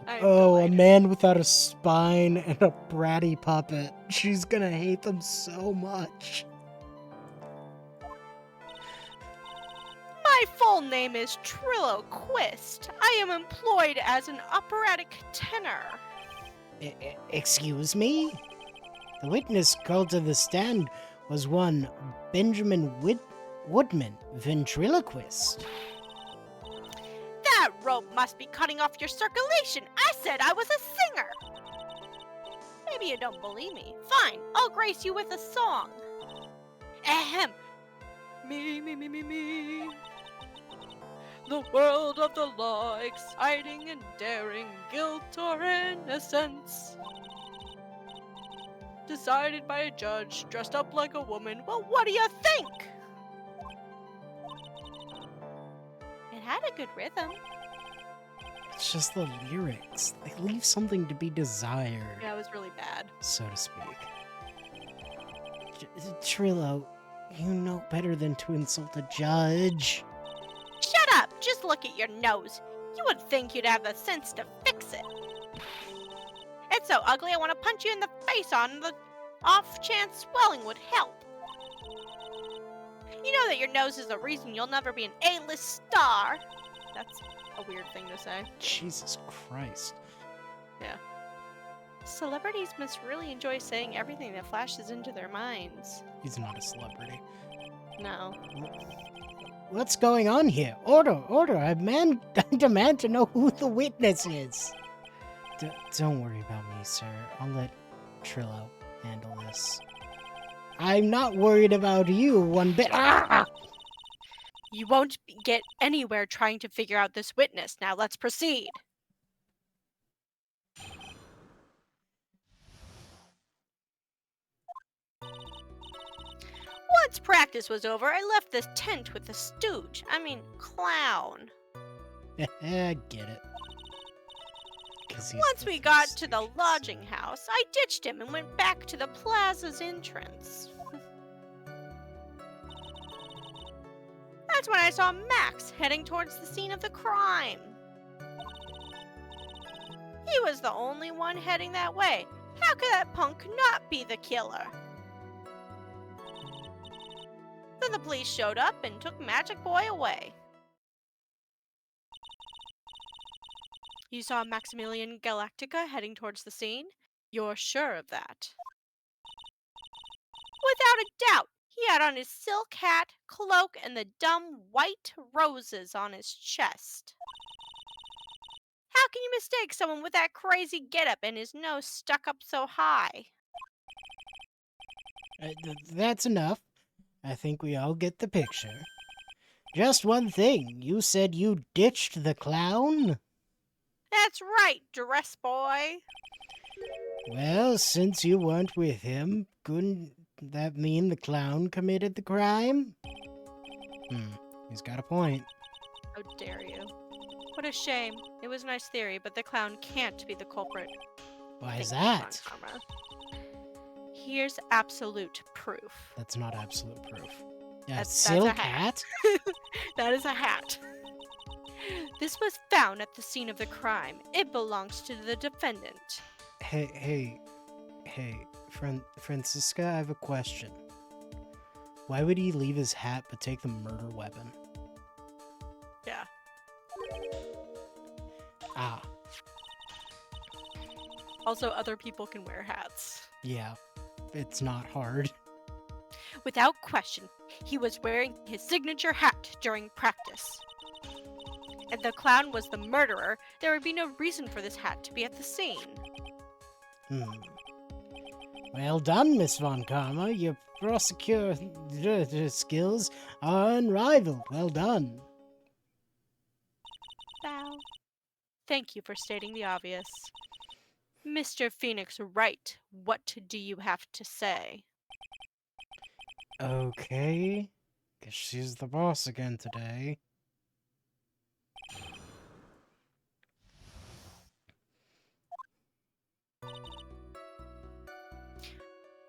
I'm Oh, delighted. a man without a spine and a bratty puppet. She's gonna hate them so much. My full name is Trillo Quist. I am employed as an operatic tenor. Excuse me? The witness called to the stand was one Benjamin Woodman, ventriloquist. That rope must be cutting off your circulation. I said I was a singer. Maybe you don't believe me. Fine, I'll grace you with a song. Ahem. Me. The world of the law, exciting and daring, guilt or innocence. Decided by a judge, dressed up like a woman. Well, what do you think? It had a good rhythm. It's just the lyrics. They leave something to be desired, Yeah, it was really bad. so to speak. Trillo, you know better than to insult a judge. Shut up! Just look at your nose. You would think you'd have the sense to fix it. It's so ugly I want to punch you in the face on the off chance swelling would help. You know that your nose is the reason you'll never be an A-list star. That's a weird thing to say. Jesus Christ. Celebrities must really enjoy saying everything that flashes into their minds. He's not a celebrity. No. What's going on here? Order! I demand to know who the witness is. Don't worry about me, sir. I'll let Trillo handle this. I'm not worried about you one bit. Ah! You won't get anywhere trying to figure out this witness. Now let's proceed. Once practice was over, I left the tent with the clown. I get it. 'Cause he's Once the we got to the fastidious. lodging house, I ditched him and went back to the plaza's entrance. That's when I saw Max heading towards the scene of the crime. He was the only one heading that way. How could that punk not be the killer? Then the police showed up and took Magic Boy away. You saw Maximilian Galactica heading towards the scene? You're sure of that? Without a doubt. He had on his silk hat, cloak, and the dumb white roses on his chest. How can you mistake someone with that crazy getup and his nose stuck up so high? That's enough. I think we all get the picture. Just one thing. You said you ditched the clown? That's right, dress boy. Well, since you weren't with him, couldn't that mean the clown committed the crime? He's got a point. How dare you? What a shame. It was a nice theory, but the clown can't be the culprit. Why is Thank you, Von that? Karma. Here's absolute proof. That's not absolute proof. A That's a silk hat. hat? That is a hat. This was found at the scene of the crime. It belongs to the defendant. Hey, Francisca, I have a question. Why would he leave his hat but take the murder weapon? Yeah. Ah, Also, other people can wear hats. yeah. It's not hard. Without question, he was wearing his signature hat during practice. and the clown was the murderer, there would be no reason for this hat to be at the scene. Hmm. Well done, Miss Von Karma. Your prosecutor skills are unrivaled. Well done. Bow. Thank you for stating the obvious. Mr. Phoenix Wright, what do you have to say? Okay. Guess she's the boss again today.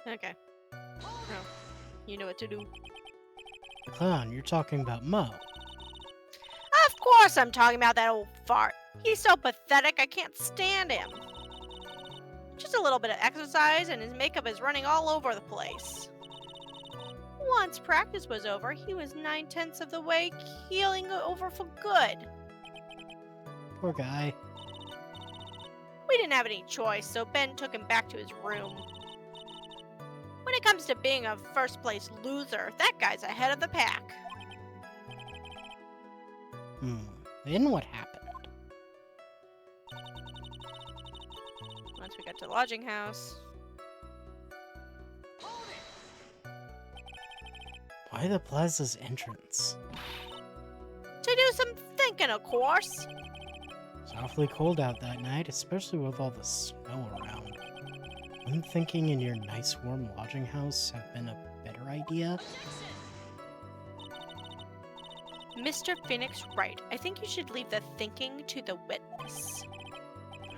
Okay. Oh, you know what to do. Clown, you're talking about Mo. Of course I'm talking about that old fart. He's so pathetic, I can't stand him. Just a little bit of exercise and his makeup is running all over the place. Once practice was over, he was 9/10 of the way healing over for good. Poor guy. We didn't have any choice, so Ben took him back to his room. When it comes to being a first place loser, that guy's ahead of the pack. Then what happened? Once we got to the lodging house, Why the plaza's entrance? to do some thinking, of course. It's awfully cold out that night, especially with all the snow around. Wouldn't thinking in your nice warm lodging house have been a better idea? Mr. Phoenix Wright, I think you should leave the thinking to the witness.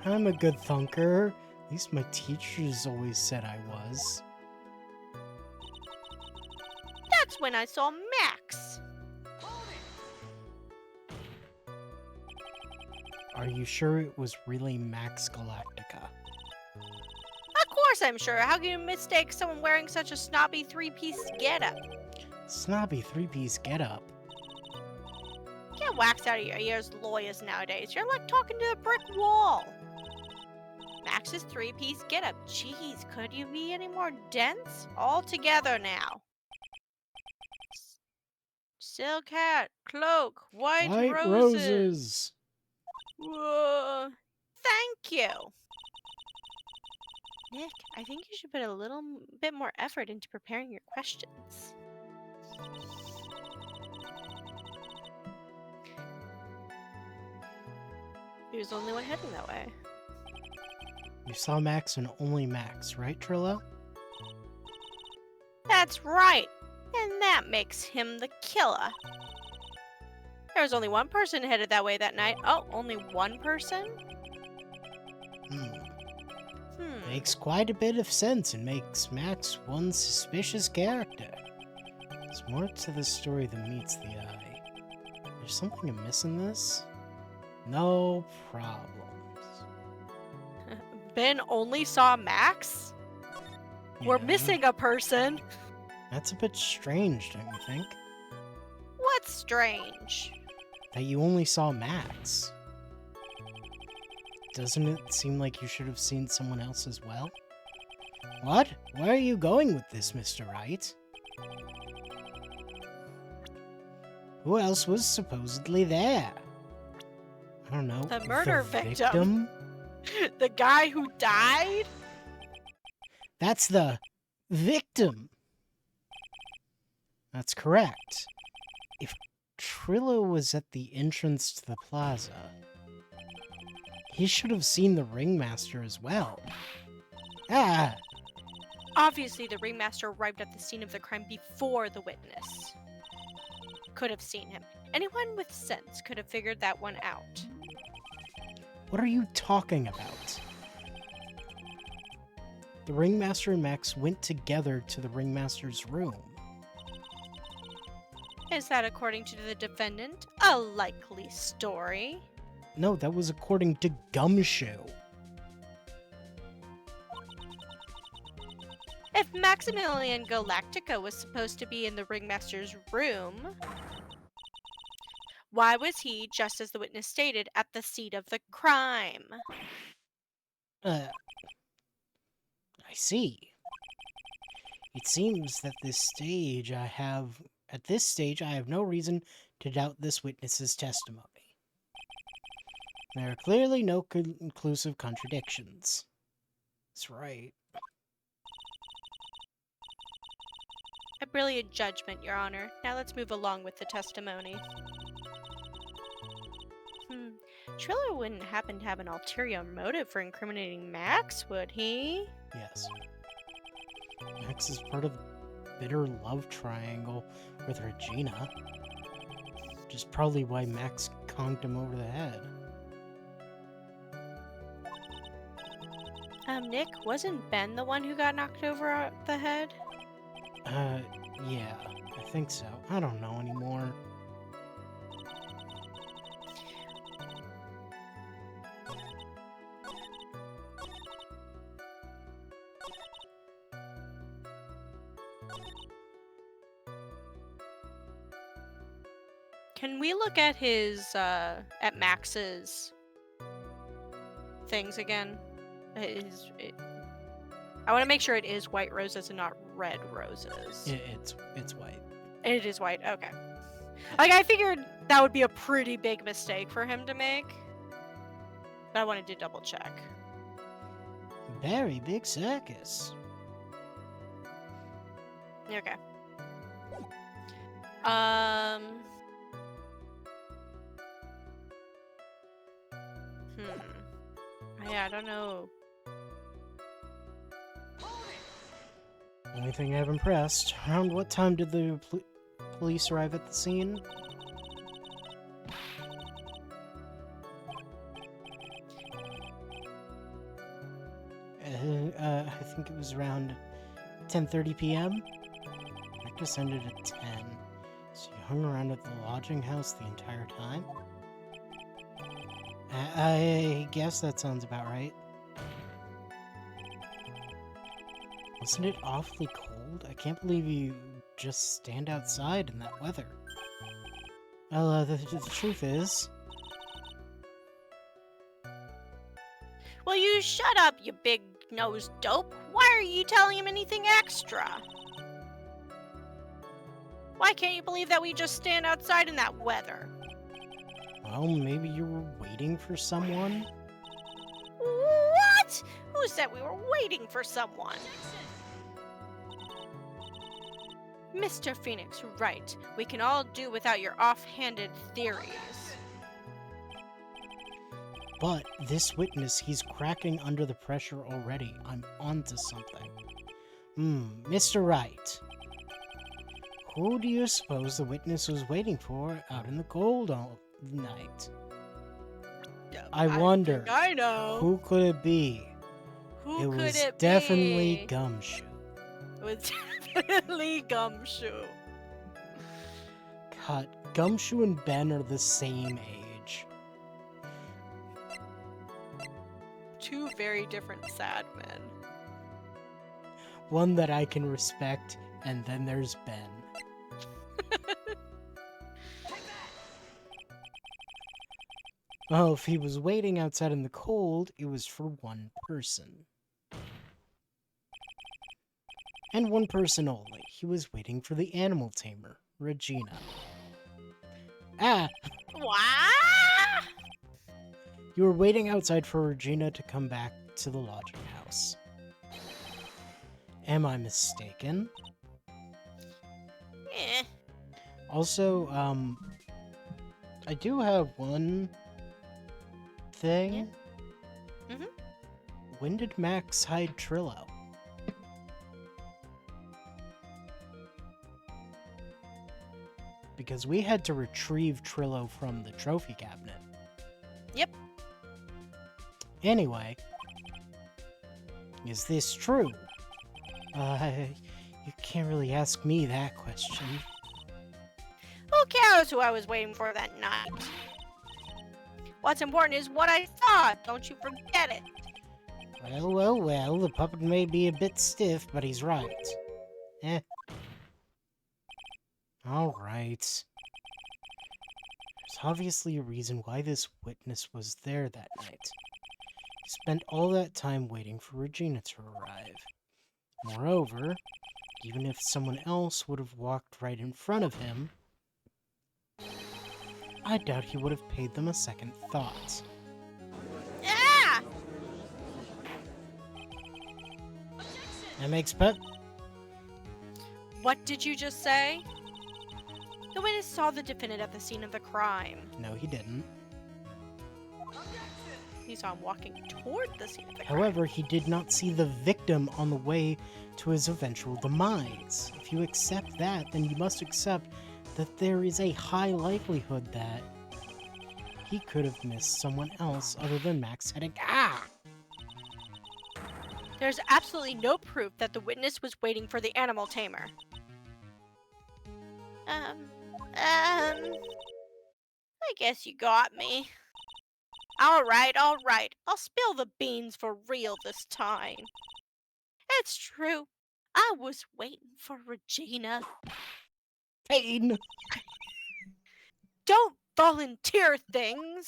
I'm a good thunker. At least my teachers always said I was. That's when I saw Max. Are you sure it was really Max Galactica? Of course I'm sure. How can you mistake someone wearing such a snobby three-piece getup? Snobby three-piece getup. Get wax out of your ears, lawyers nowadays. You're like talking to a brick wall. Max's three-piece getup. Jeez, could you be any more dense? All together now. Silk hat, cloak, white roses. Whoa. Thank you. Nick, I think you should put a little bit more effort into preparing your questions. He was the only one heading that way. You saw Max and only Max, right, Trillo? That's right. And that makes him the killer. There was only one person headed that way that night. Oh, only one person? Makes quite a bit of sense and makes Max one suspicious character. There's more to this story than meets the eye. There's something amiss in this? No problems. Ben only saw Max? We're Yeah, missing a person. That's a bit strange, don't you think? What's strange? That you only saw Max. Doesn't it seem like you should have seen someone else as well? What? Where are you going with this, Mr. Wright? Who else was supposedly there? I don't know. The murder victim. victim? The guy who died? That's the victim. That's correct. If Trillo was at the entrance to the plaza, he should have seen the ringmaster as well. Ah! Obviously, the ringmaster arrived at the scene of the crime before the witness could have seen him. Anyone with sense could have figured that one out. What are you talking about? The ringmaster and Max went together to the ringmaster's room. Is that according to the defendant? A likely story. No, that was according to Gumshoe. If Maximilian Galactica was supposed to be in the ringmaster's room, why was he, just as the witness stated, at the scene of the crime? I see. It seems that at this stage I have no reason to doubt this witness's testimony. There are clearly no conclusive contradictions. That's right. A brilliant judgment, Your Honor. Now let's move along with the testimony. Trillo wouldn't happen to have an ulterior motive for incriminating Max, would he? Yes. Max is part of the bitter love triangle with Regina. Which is probably why Max conked him over the head. Nick, wasn't Ben the one who got knocked over the head? Yeah, I think so. I don't know anymore. Can we look at at Max's things again? I want to make sure it is white roses and not red roses. It's white. It is white, okay. Like, I figured that would be a pretty big mistake for him to make. But I wanted to double check. Very big circus. Okay. Yeah, I don't know. Only thing I've impressed. Around what time did the police arrive at the scene? I think it was around 10:30 p.m. Practice ended at 10. So you hung around at the lodging house the entire time? I guess that sounds about right. Wasn't it awfully cold? I can't believe you just stand outside in that weather. Well, the truth is... Well, you shut up, you big-nosed dope. Why are you telling him anything extra? Why can't you believe that we just stand outside in that weather? Well, maybe you were waiting for someone? What? Who said we were waiting for someone? Mr. Phoenix, right. We can all do without your offhanded theories. But this witness, he's cracking under the pressure already. I'm onto something. Mr. Wright. Who do you suppose the witness was waiting for out in the cold all night? I wonder. I know. Who could it be? Who could was it definitely be? Gumshoe. It was definitely Gumshoe. God, Gumshoe and Ben are the same age. Two very different sad men. One that I can respect, and then there's Ben. Oh, if he was waiting outside in the cold, it was for one person. And one person only. He was waiting for the animal tamer, Regina. Ah! What? You were waiting outside for Regina to come back to the lodging house. Am I mistaken? Also, I do have one thing. Yeah. Mhm. When did Max hide Trillo? Because we had to retrieve Trillo from the trophy cabinet. Yep. Anyway, is this true? You can't really ask me that question. Who cares who I was waiting for that night? What's important is what I saw. Don't you forget it. Well, the puppet may be a bit stiff, but he's right. Alright. There's obviously a reason why this witness was there that night. He spent all that time waiting for Regina to arrive. Moreover, even if someone else would have walked right in front of him, I doubt he would have paid them a second thought. That makes per- What did you just say? The witness saw the defendant at the scene of the crime. No, he didn't. He saw him walking toward the scene of the crime. However, he did not see the victim on the way to his eventual demise. If you accept that, then you must accept that there is a high likelihood that he could have missed someone else other than Max Heading. Ah! There's absolutely no proof that the witness was waiting for the animal tamer. I guess you got me. Alright, I'll spill the beans for real this time. It's true. I was waiting for Regina. Pain! Don't volunteer things!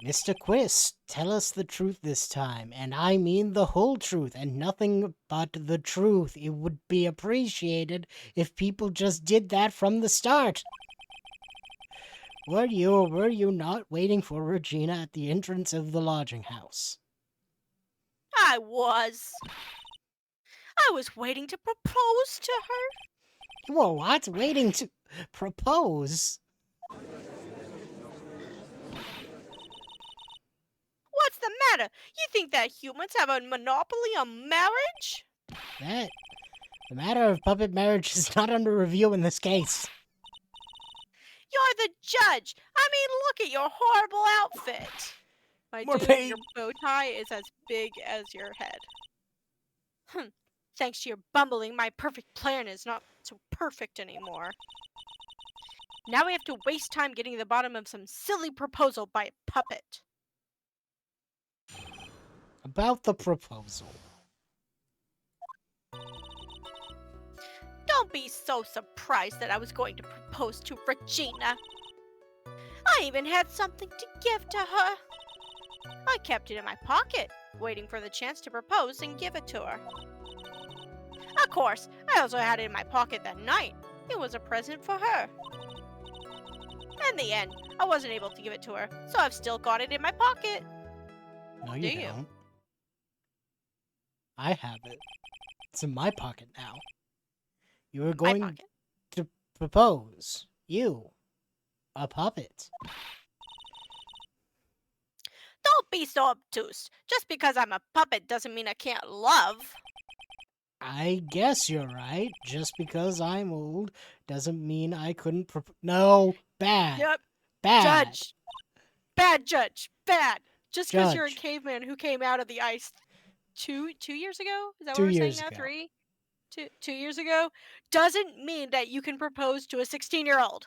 Mr. Quist, tell us the truth this time, and I mean the whole truth and nothing but the truth. It would be appreciated if people just did that from the start. Were you or were you not waiting for Regina at the entrance of the lodging house? I was waiting to propose to her. Whoa, what? Waiting to propose? What's the matter? You think that humans have a monopoly on marriage? That... The matter of puppet marriage is not under review in this case. You're the judge. I mean, look at your horrible outfit. My More dude, pain. your bow tie is as big as your head. Thanks to your bumbling, my perfect plan is not so perfect anymore. Now we have to waste time getting to the bottom of some silly proposal by a puppet. About the proposal. Don't be so surprised that I was going to propose to Regina. I even had something to give to her. I kept it in my pocket, waiting for the chance to propose and give it to her. Of course, I also had it in my pocket that night. It was a present for her. In the end, I wasn't able to give it to her, so I've still got it in my pocket. No, you Do you? don't. I have it. It's in my pocket now. You were My going pocket. to propose. You. A puppet. Don't be so obtuse. Just because I'm a puppet doesn't mean I can't love. I guess you're right. Just because I'm old doesn't mean I couldn't No, bad. Yep, Bad. judge. Bad judge. Bad. Just because you're a Judge. caveman who came out of the ice 2 years ago? Is that 2 what we're saying years now? ago. 3? 2 years ago? Doesn't mean that you can propose to a 16-year-old.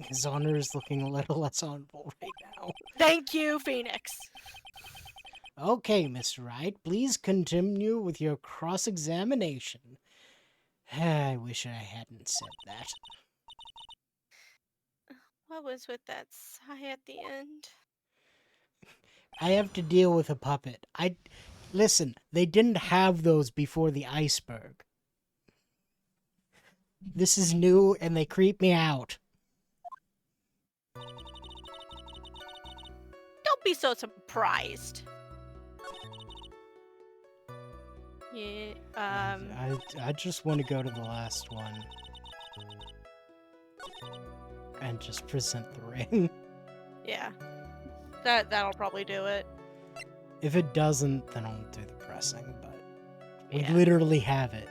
His honor is looking a little less honorable right now. Thank you, Phoenix. Okay, Mr. Wright, please continue with your cross-examination. I wish I hadn't said that. What was with that sigh at the end? I have to deal with a puppet. Listen, they didn't have those before the iceberg. This is new and they creep me out. Don't be so surprised. Yeah, I just want to go to the last one. And just present the ring. yeah. That'll probably do it. If it doesn't, then I'll do the pressing, but we Yeah. literally have it.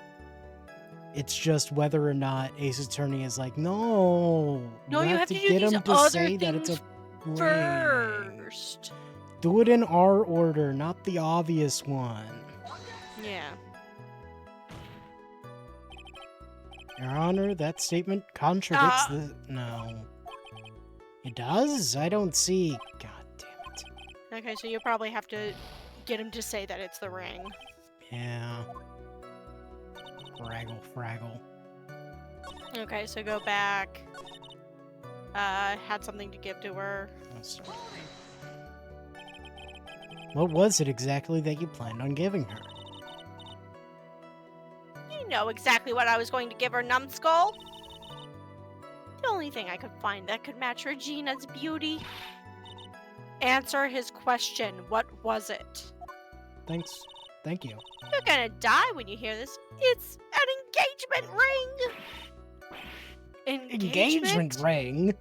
It's just whether or not Ace Attorney is like, no. No, you have to do get these him to other say that it's a ring. First. Do it in our order, not the obvious one. Yeah. Your Honor, that statement contradicts Ah. the... No. It does? I don't see... God damn it. Okay, so you probably have to get him to say that it's the ring. Yeah. Fraggle. Okay, so go back. Had something to give to her. Let's start. What was it exactly that you planned on giving her? You know exactly what I was going to give her, numbskull. The only thing I could find that could match Regina's beauty. Answer his question. What was it? thanks. Thank you. You're gonna die when you hear this. It's an engagement ring! Engagement ring?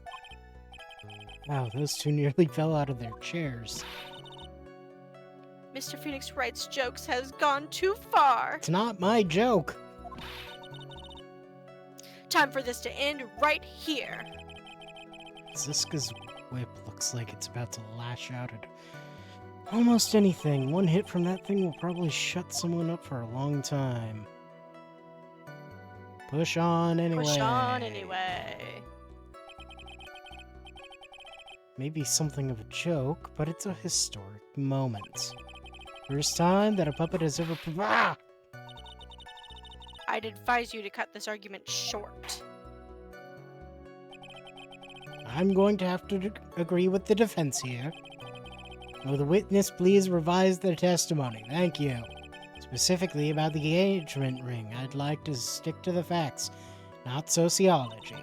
Wow, those two nearly fell out of their chairs. Mr. Phoenix Wright's jokes has gone too far. It's not my joke. Time for this to end right here. Ziska's whip looks like it's about to lash out at almost anything. One hit from that thing will probably shut someone up for a long time. Push on anyway. Push on anyway. Maybe something of a joke, but it's a historic moment. First time that a puppet has ever... Ah! I'd advise you to cut this argument short. I'm going to have to agree with the defense here. Will the witness please revise their testimony? Thank you. Specifically about the engagement ring, I'd like to stick to the facts, not sociology.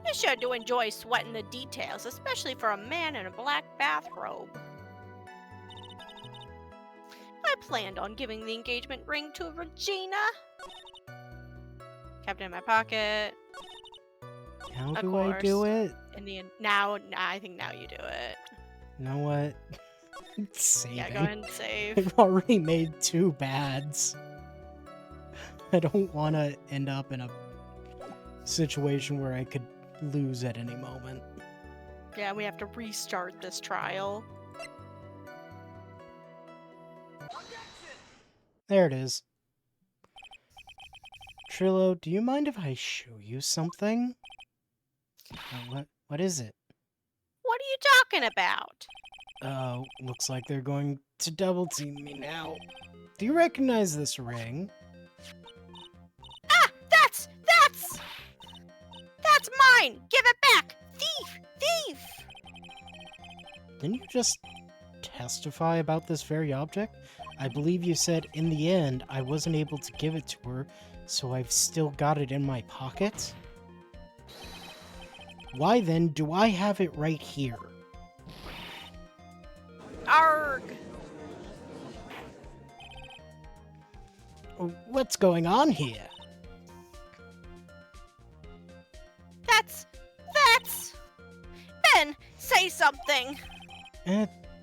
You're sure to enjoy sweating the details, especially for a man in a black bathrobe. I planned on giving the engagement ring to Regina. Kept it in my pocket. How Of do I do course. it? I think now you do it. You know what? Saving. Yeah, go ahead and save. I've already made 2 bads. I don't want to end up in a situation where I could lose at any moment. Yeah, we have to restart this trial. There it is. Trillo, do you mind if I show you something? What is it? What are you talking about? Oh, looks like they're going to double team me now. Do you recognize this ring? Ah! That's mine! Give it back! Thief! Thief! Didn't you just testify about this very object? I believe you said in the end I wasn't able to give it to her, so I've still got it in my pocket? Why then do I have it right here? Arg! What's going on here? That's... Ben, say something!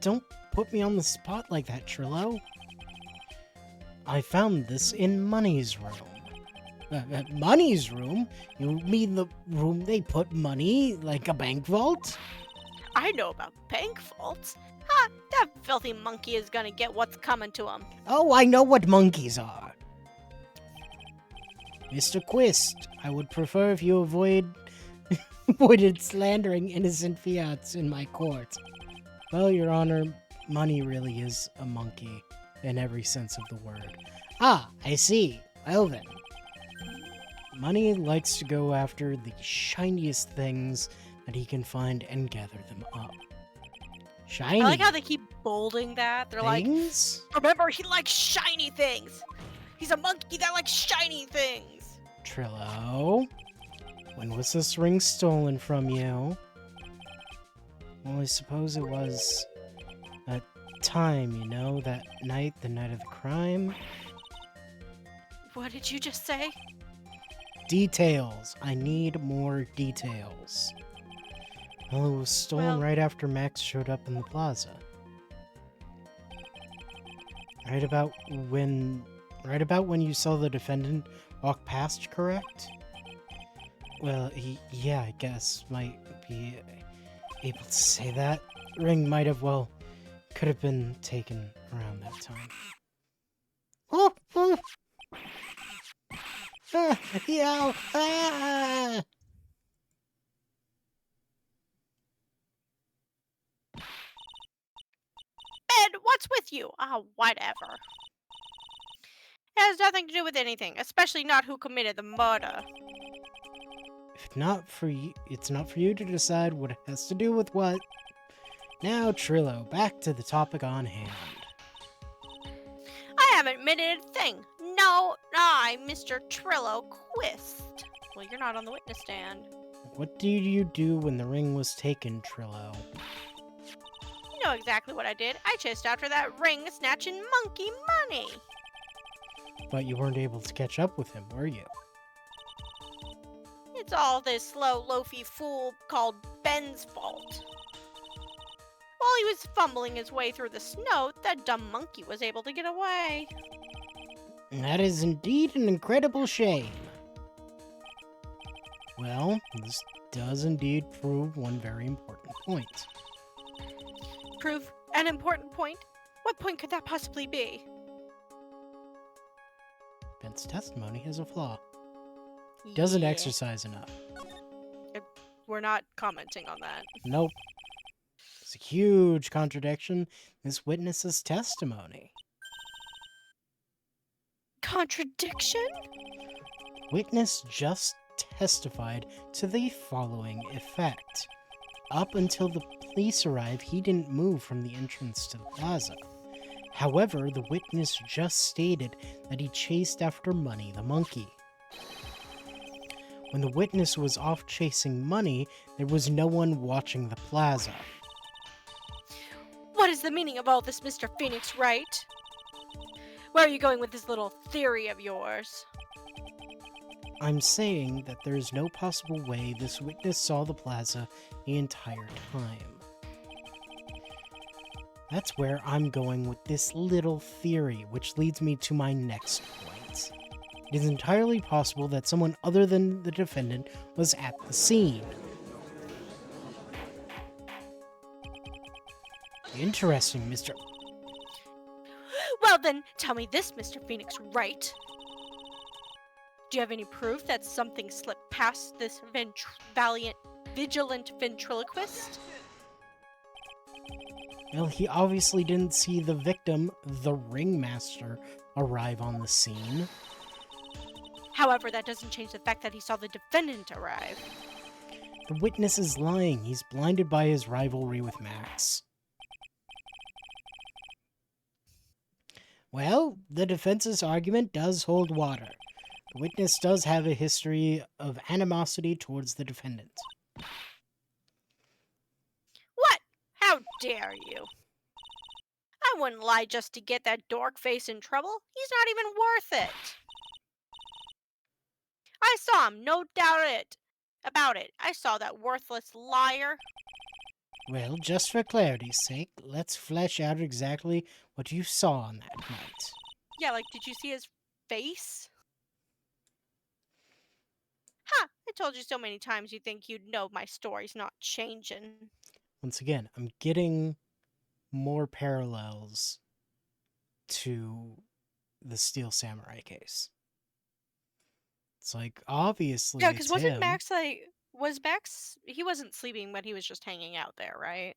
Don't put me on the spot like that, Trillo. I found this in Money's room. Money's room? You mean the room they put money, like a bank vault? I know about bank vaults. Ha! That filthy monkey is gonna get what's coming to him. Oh, I know what monkeys are. Mr. Quist, I would prefer if you avoided slandering innocent fiats in my court. Well, Your Honor, Money really is a monkey, in every sense of the word. Ah, I see. Well then. Money likes to go after the shiniest things that he can find and gather them up. Shiny I like how they keep bolding that. They're like, things? remember, he likes shiny things! He's a monkey that likes shiny things! Trillo, when was this ring stolen from you? Well, I suppose it was that time, you know, that night, the night of the crime. What did you just say? Details. I need more details. Well, it was stolen Well- right after Max showed up in the plaza. Right about when you saw the defendant walk past, correct? Well, yeah, I guess might be able to say that. Ring might have, could have been taken around that time. Oh, oh. Ah, yeah, ah! Ben, what's with you? Whatever. It has nothing to do with anything, especially not who committed the murder. If not for you, it's not for you to decide what it has to do with what. Now, Trillo, back to the topic on hand. I haven't admitted a thing. No, I'm Mr. Trillo Quist. Well, you're not on the witness stand. What did you do when the ring was taken, Trillo? You know exactly what I did. I chased after that ring-snatching monkey money. But you weren't able to catch up with him, were you? It's all this slow, loafy fool called Ben's fault. While he was fumbling his way through the snow, that dumb monkey was able to get away. That is indeed an incredible shame. Well, this does indeed prove one very important point. Prove an important point? What point could that possibly be? Ben's testimony has a flaw. He doesn't Yeah. exercise enough. We're not commenting on that. Nope. It's a huge contradiction in this witness's testimony. Contradiction? Witness just testified to the following effect. Up until the police arrived, he didn't move from the entrance to the plaza. However, the witness just stated that he chased after Money the monkey. When the witness was off chasing Money, there was no one watching the plaza. What is the meaning of all this, Mr. Phoenix Wright? Where are you going with this little theory of yours? I'm saying that there is no possible way this witness saw the plaza the entire time. That's where I'm going with this little theory, which leads me to my next point. It is entirely possible that someone other than the defendant was at the scene. Interesting, Mr. Well then, tell me this, Mr. Phoenix Wright. Do you have any proof that something slipped past this vigilant ventriloquist? Well, he obviously didn't see the victim, the ringmaster, arrive on the scene. However, that doesn't change the fact that he saw the defendant arrive. The witness is lying. He's blinded by his rivalry with Max. Well, the defense's argument does hold water. The witness does have a history of animosity towards the defendant. What? How dare you? I wouldn't lie just to get that dork face in trouble. He's not even worth it. I saw him, no doubt about it. I saw that worthless liar. Well, just for clarity's sake, let's flesh out exactly what you saw on that night. Yeah, like, did you see his face? Ha! I told you so many times you think you'd know my story's not changing. Once again, I'm getting more parallels to the Steel Samurai case. It's like, obviously, Yeah, it's because wasn't him. Max like... Was Max... He wasn't sleeping, but he was just hanging out there, right?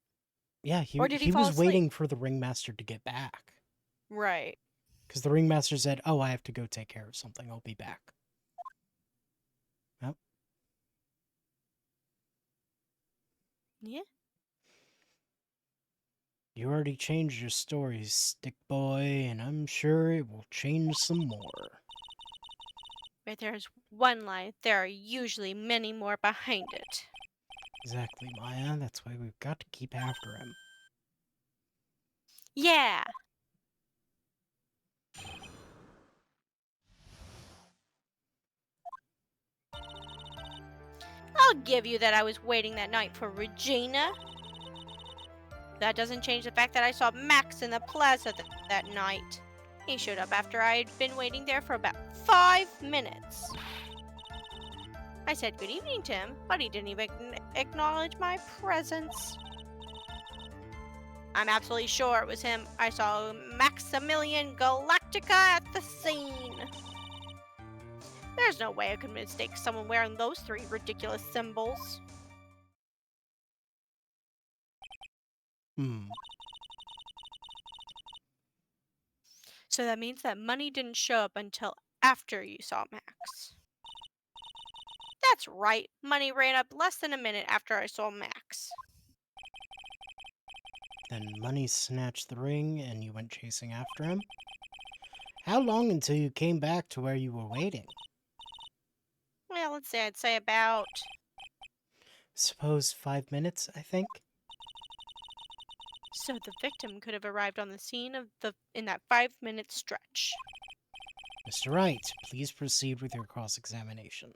Yeah, he, Or did he he fall was asleep? waiting for the ringmaster to get back. Right. Because the ringmaster said, oh, I have to go take care of something. I'll be back. Yep. Yeah. You already changed your story, Stick Boy, and I'm sure it will change some more. Where there's one lie, there are usually many more behind it. Exactly, Maya. That's why we've got to keep after him. Yeah. I'll give you that I was waiting that night for Regina. That doesn't change the fact that I saw Max in the plaza that night. He showed up after I had been waiting there for about 5 minutes. I said good evening to him, but he didn't even acknowledge my presence. I'm absolutely sure it was him. I saw Maximilian Galactica at the scene. There's no way I could mistake someone wearing those 3 ridiculous symbols. So that means that Money didn't show up until after you saw Max. That's right. Money ran up less than a minute after I saw Max. Then Money snatched the ring and you went chasing after him? How long until you came back to where you were waiting? Well, let's say I'd say about... Suppose 5 minutes, I think? So the victim could have arrived on the scene of in that 5-minute stretch. Mr. Wright, please proceed with your cross-examination.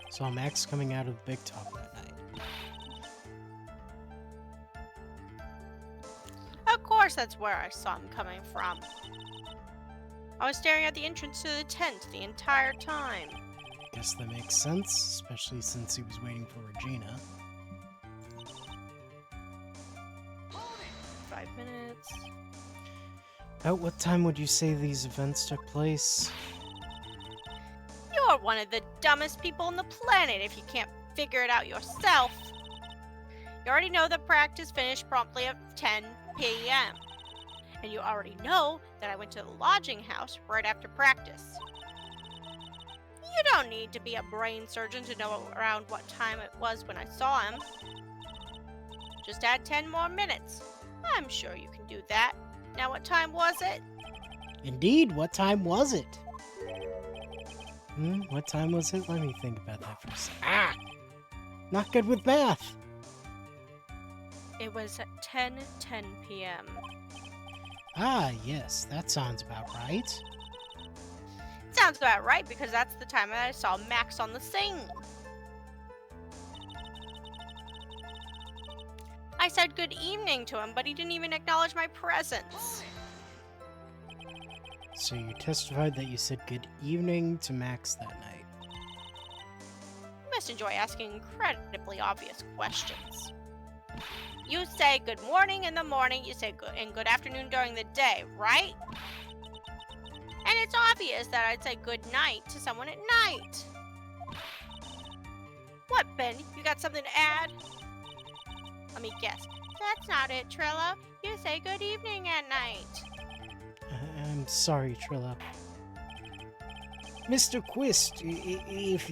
Saw Max coming out of the Big Top that night. Of course that's where I saw him coming from. I was staring at the entrance to the tent the entire time. Guess that makes sense, especially since he was waiting for Regina. 5 minutes. At what time would you say these events took place? You're one of the dumbest people on the planet if you can't figure it out yourself. You already know the practice finished promptly at 10 p.m. And you already know that I went to the lodging house right after practice. You don't need to be a brain surgeon to know around what time it was when I saw him. Just add 10 more minutes. I'm sure you can do that. Now what time was it? Indeed, what time was it? What time was it? Let me think about that for a second. Ah! Not good with math! It was at 10 p.m. Ah, yes, that sounds about right. Sounds about right because that's the time that I saw Max on the scene. I said good evening to him, but he didn't even acknowledge my presence. So you testified that you said good evening to Max that night. You must enjoy asking incredibly obvious questions. You say good morning in the morning, you say good afternoon during the day, right? And it's obvious that I'd say good night to someone at night. What, Ben? You got something to add? Let me guess. That's not it, Trillo. You say good evening at night. I'm sorry, Trilla. Mr. Quist, if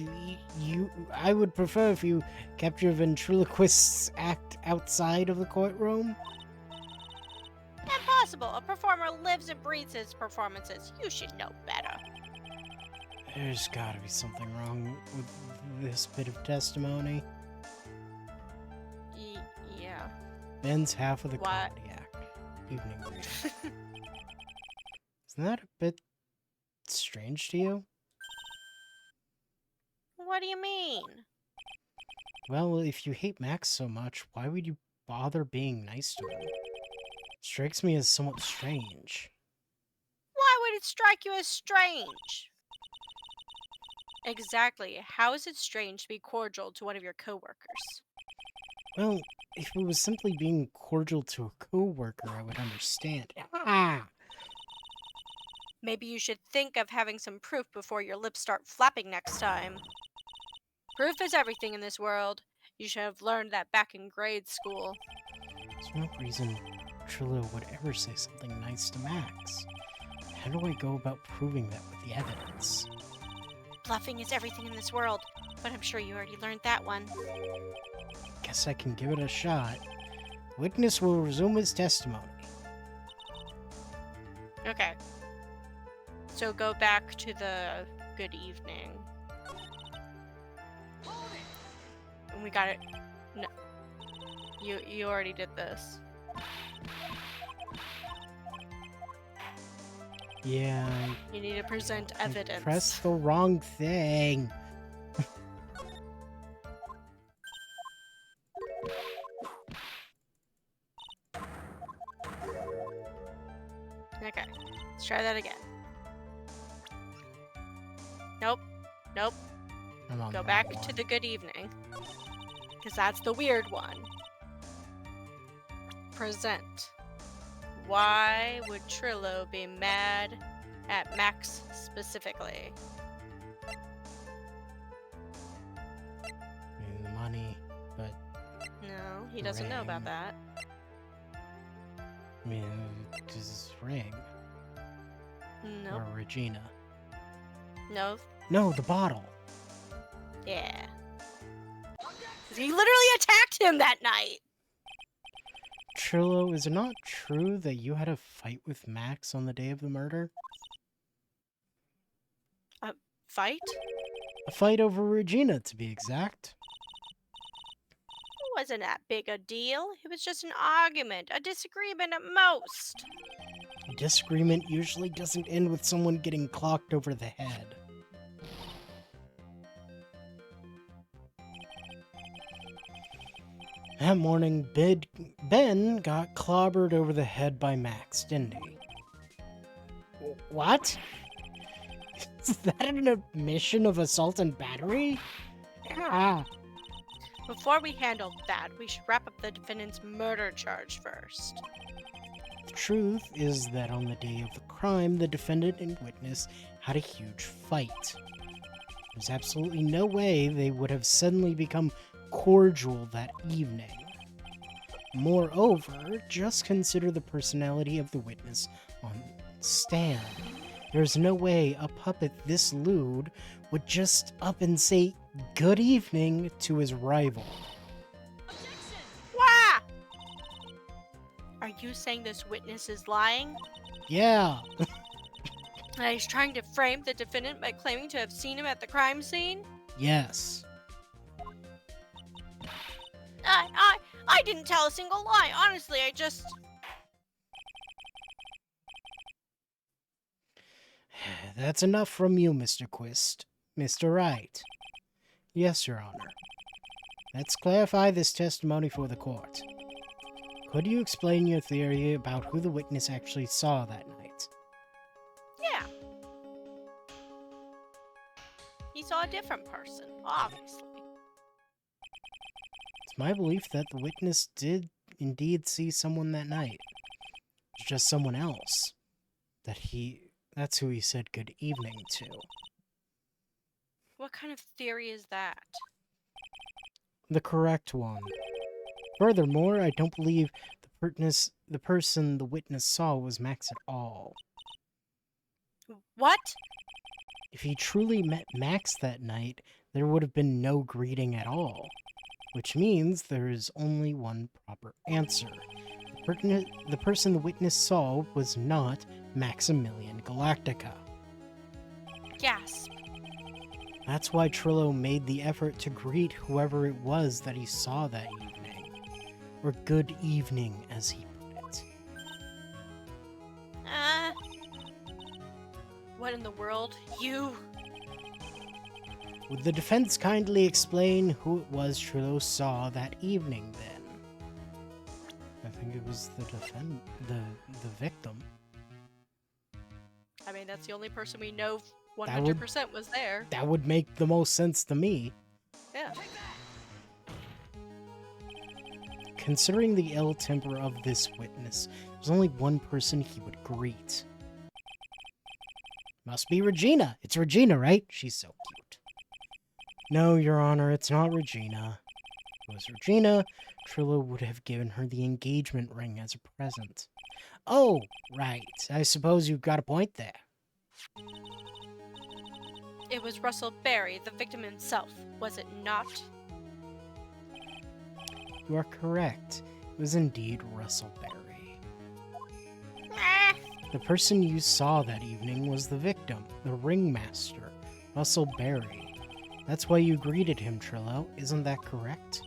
I would prefer if you kept your ventriloquist's act outside of the courtroom. Impossible. A performer lives and breathes his performances. You should know better. There's gotta be something wrong with this bit of testimony. Yeah. Ben's half of the What? comedy act. Evening reading. Isn't that a bit strange to you? What do you mean? Well, if you hate Max so much, why would you bother being nice to him? Strikes me as somewhat strange. Why would it strike you as strange? Exactly. How is it strange to be cordial to one of your coworkers? Well, if it was simply being cordial to a coworker, I would understand. Ah! Maybe you should think of having some proof before your lips start flapping next time. Proof is everything in this world. You should have learned that back in grade school. There's no reason Trillo would ever say something nice to Max. How do I go about proving that with the evidence? Bluffing is everything in this world, but I'm sure you already learned that one. Guess I can give it a shot. Witness will resume his testimony. Okay. So go back to the good evening. We got it. No. You already did this. Yeah, You need to present I evidence. pressed the wrong thing. Okay. Let's try that again. Nope. Nope. I'm on Go the back wrong to one. the good evening. Because that's the weird one. Present. Why would Trillo be mad at Max specifically? I mean, the money, but No, he doesn't know about Ring. that. I mean, his ring Nope. or Regina. No. No, the bottle. Yeah. 'Cause he literally attacked him that night. Trillo, is it not true that you had a fight with Max on the day of the murder? Fight? A fight over Regina, to be exact. It wasn't that big a deal. It was just an argument, a disagreement at most. A disagreement usually doesn't end with someone getting clocked over the head. That morning, Ben got clobbered over the head by Max, didn't he? What? Is that an admission of assault and battery? Ah, Before we handle that, we should wrap up the defendant's murder charge first. the truth is that on the day of the crime, the defendant and witness had a huge fight. There's absolutely no way they would have suddenly become cordial that evening. Moreover, just consider the personality of the witness on stand. There's no way a puppet this lewd would just up and say good evening to his rival. Wah! Are you saying this witness is lying? Yeah, And he's trying to frame the defendant by claiming to have seen him at the crime scene? yes. I didn't tell a single lie. Honestly, I just... That's enough from you, Mr. Quist. Mr. Wright. Yes, Your Honor. Let's clarify this testimony for the court. Could you explain your theory about who the witness actually saw that night? Yeah. He saw a different person, obviously. It's my belief that the witness did indeed see someone that night. It's just someone else. That's who he said good evening to. What kind of theory is that? The correct one. Furthermore, I don't believe the person the witness saw was Max at all. What? If he truly met Max that night, there would have been no greeting at all. Which means there is only one proper answer. The person the witness saw was not Maximilian Galactica. Gasp. That's why Trillo made the effort to greet whoever it was that he saw that evening. Or good evening, as he put it. What in the world? You... Would the defense kindly explain who it was Trillo saw that evening, then? I think it was the victim. I mean, that's the only person we know 100% was there. That would make the most sense to me. Yeah. Considering the ill temper of this witness, there's only one person he would greet. Must be Regina. It's Regina, right? She's so cute. No, Your Honor, it's not Regina. If it was Regina, Trillo would have given her the engagement ring as a present. Oh, right. I suppose you've got a point there. It was Russell Berry, the victim himself, was it not? You are correct. It was indeed Russell Berry. The person you saw that evening was the victim, the ringmaster, Russell Berry. That's why you greeted him, Trillo. Isn't that correct?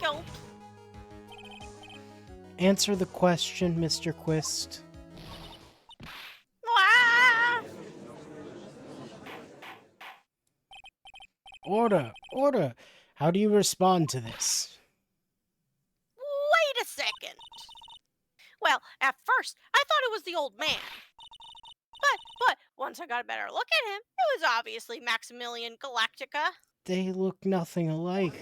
Nope. Answer the question, Mr. Quist. Ah! Order! Order! How do you respond to this? Wait a second. Well, at first, I thought it was the old man. But once I got a better look at him, it was obviously Maximilian Galactica. They look nothing alike.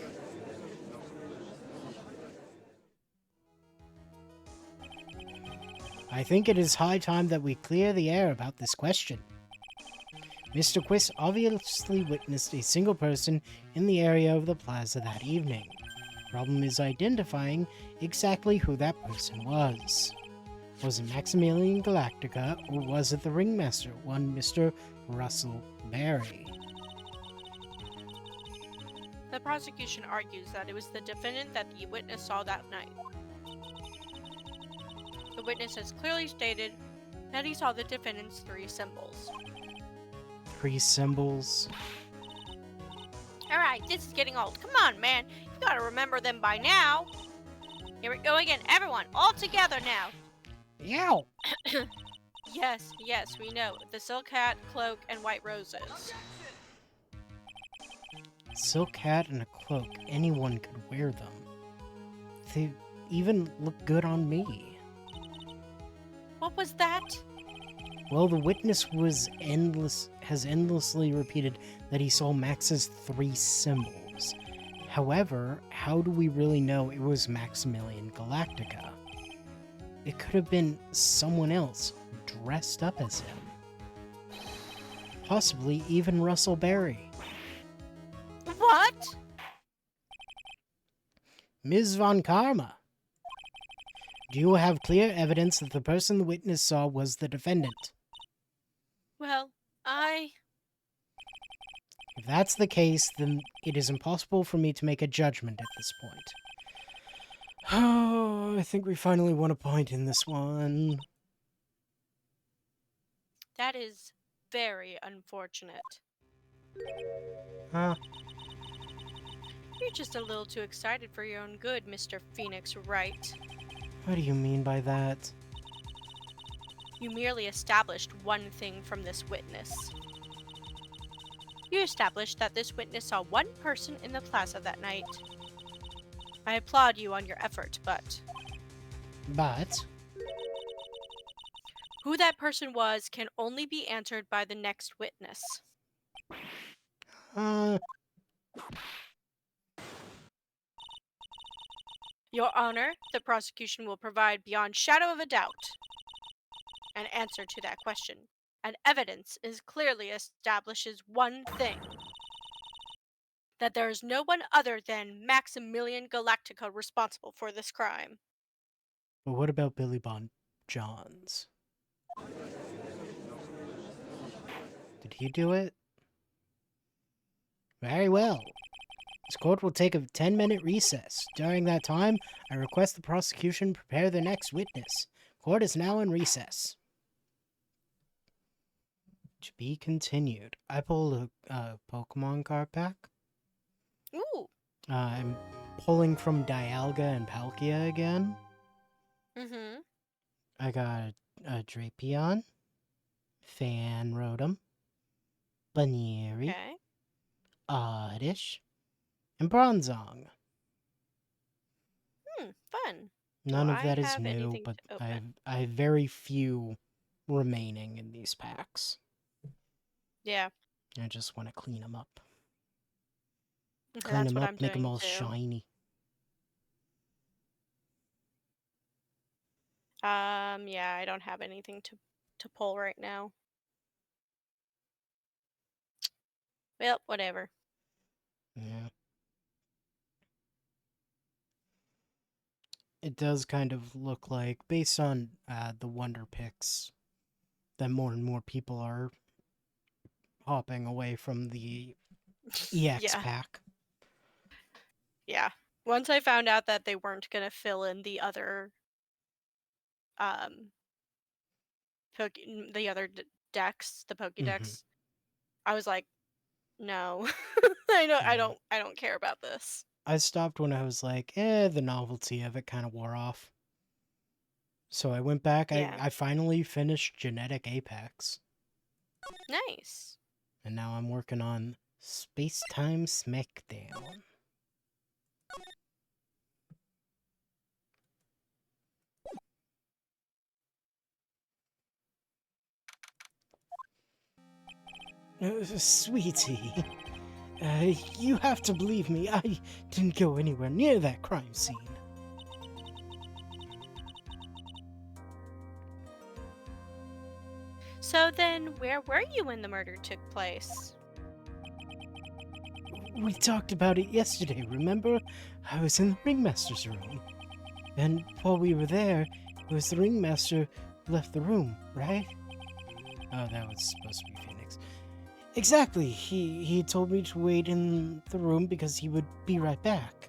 I think it is high time that we clear the air about this question. Mr. Quist obviously witnessed a single person in the area of the plaza that evening. Problem is identifying exactly who that person was. Was it Maximilian Galactica, or was it the ringmaster, one Mr. Russell Berry? The prosecution argues that it was the defendant that the witness saw that night. witness has clearly stated that he saw the defendant's 3 symbols. 3 symbols. Alright, this is getting old. Come on, man. You gotta remember them by now. Here we go again. Everyone, all together now. Yow! Yes, we know. The silk hat, cloak, and white roses. Silk hat and a cloak. Anyone could wear them. They even look good on me. What was that? Well, the witness has endlessly repeated that he saw Max's 3 symbols. However, how do we really know it was Maximilian Galactica? It could have been someone else dressed up as him. Possibly even Russell Berry. What? Ms. Von Karma, do you have clear evidence that the person the witness saw was the defendant? Well, If that's the case, then it is impossible for me to make a judgment at this point. Oh, I think we finally won a point in this one. That is very unfortunate. Huh? You're just a little too excited for your own good, Mr. Phoenix Wright. What do you mean by that? You merely established one thing from this witness. You established that this witness saw one person in the plaza that night. I applaud you on your effort, but But... who that person was can only be answered by the next witness. Your Honor, the prosecution will provide beyond shadow of a doubt an answer to that question. And evidence is clearly establishes one thing. That there is no one other than Maximilian Galactica responsible for this crime. But what about Billy Bob Johns? Did he do it? Very well. This court will take a 10-minute recess. During that time, I request the prosecution prepare the next witness. Court is now in recess. To be continued. I pulled a Pokemon card pack. Ooh. I'm pulling from Dialga and Palkia again. Mm-hmm. I got a Drapion, Fan Rotom, Baneri, Okay. Oddish, and Bronzong. Fun. None Do of I that is have new, anything but to I have very few remaining in these packs. Yeah. I just want to clean them up. Okay, Clean that's them what up, I'm make them doing all too. shiny. Yeah, I don't have anything to pull right now. Well, whatever. Yeah. It does kind of look like, based on the Wonder Picks, that more and more people are hopping away from the EX Yeah. pack. Yeah. Once I found out that they weren't gonna fill in the other the other decks, the Pokédex, I was like, no. I don't care about this. I stopped when I was like, the novelty of it kind of wore off. So I went back, Yeah. I finally finished Genetic Apex. Nice. And now I'm working on Space Time Smackdown. Sweetie, you have to believe me, I didn't go anywhere near that crime scene. So then, where were you when the murder took place? We talked about it yesterday, remember? I was in the Ringmaster's room. And while we were there, it was the Ringmaster who left the room, right? Oh, that was supposed to be Phoenix. Exactly, he told me to wait in the room because he would be right back.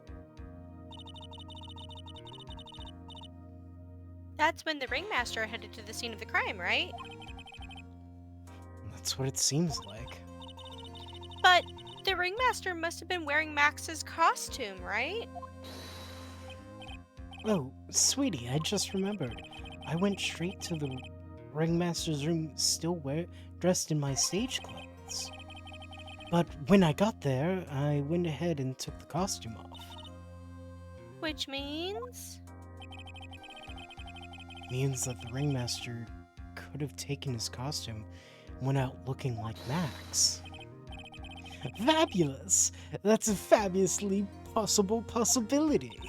That's when the ringmaster headed to the scene of the crime, right? That's what it seems like. But the ringmaster must have been wearing Max's costume, right? Oh, sweetie, I just remembered. I went straight to the ringmaster's room dressed in my stage clothes. But when I got there, I went ahead and took the costume off. Which means... Means that the ringmaster could have taken his costume and went out looking like Max. Fabulous! That's a fabulously possible possibility.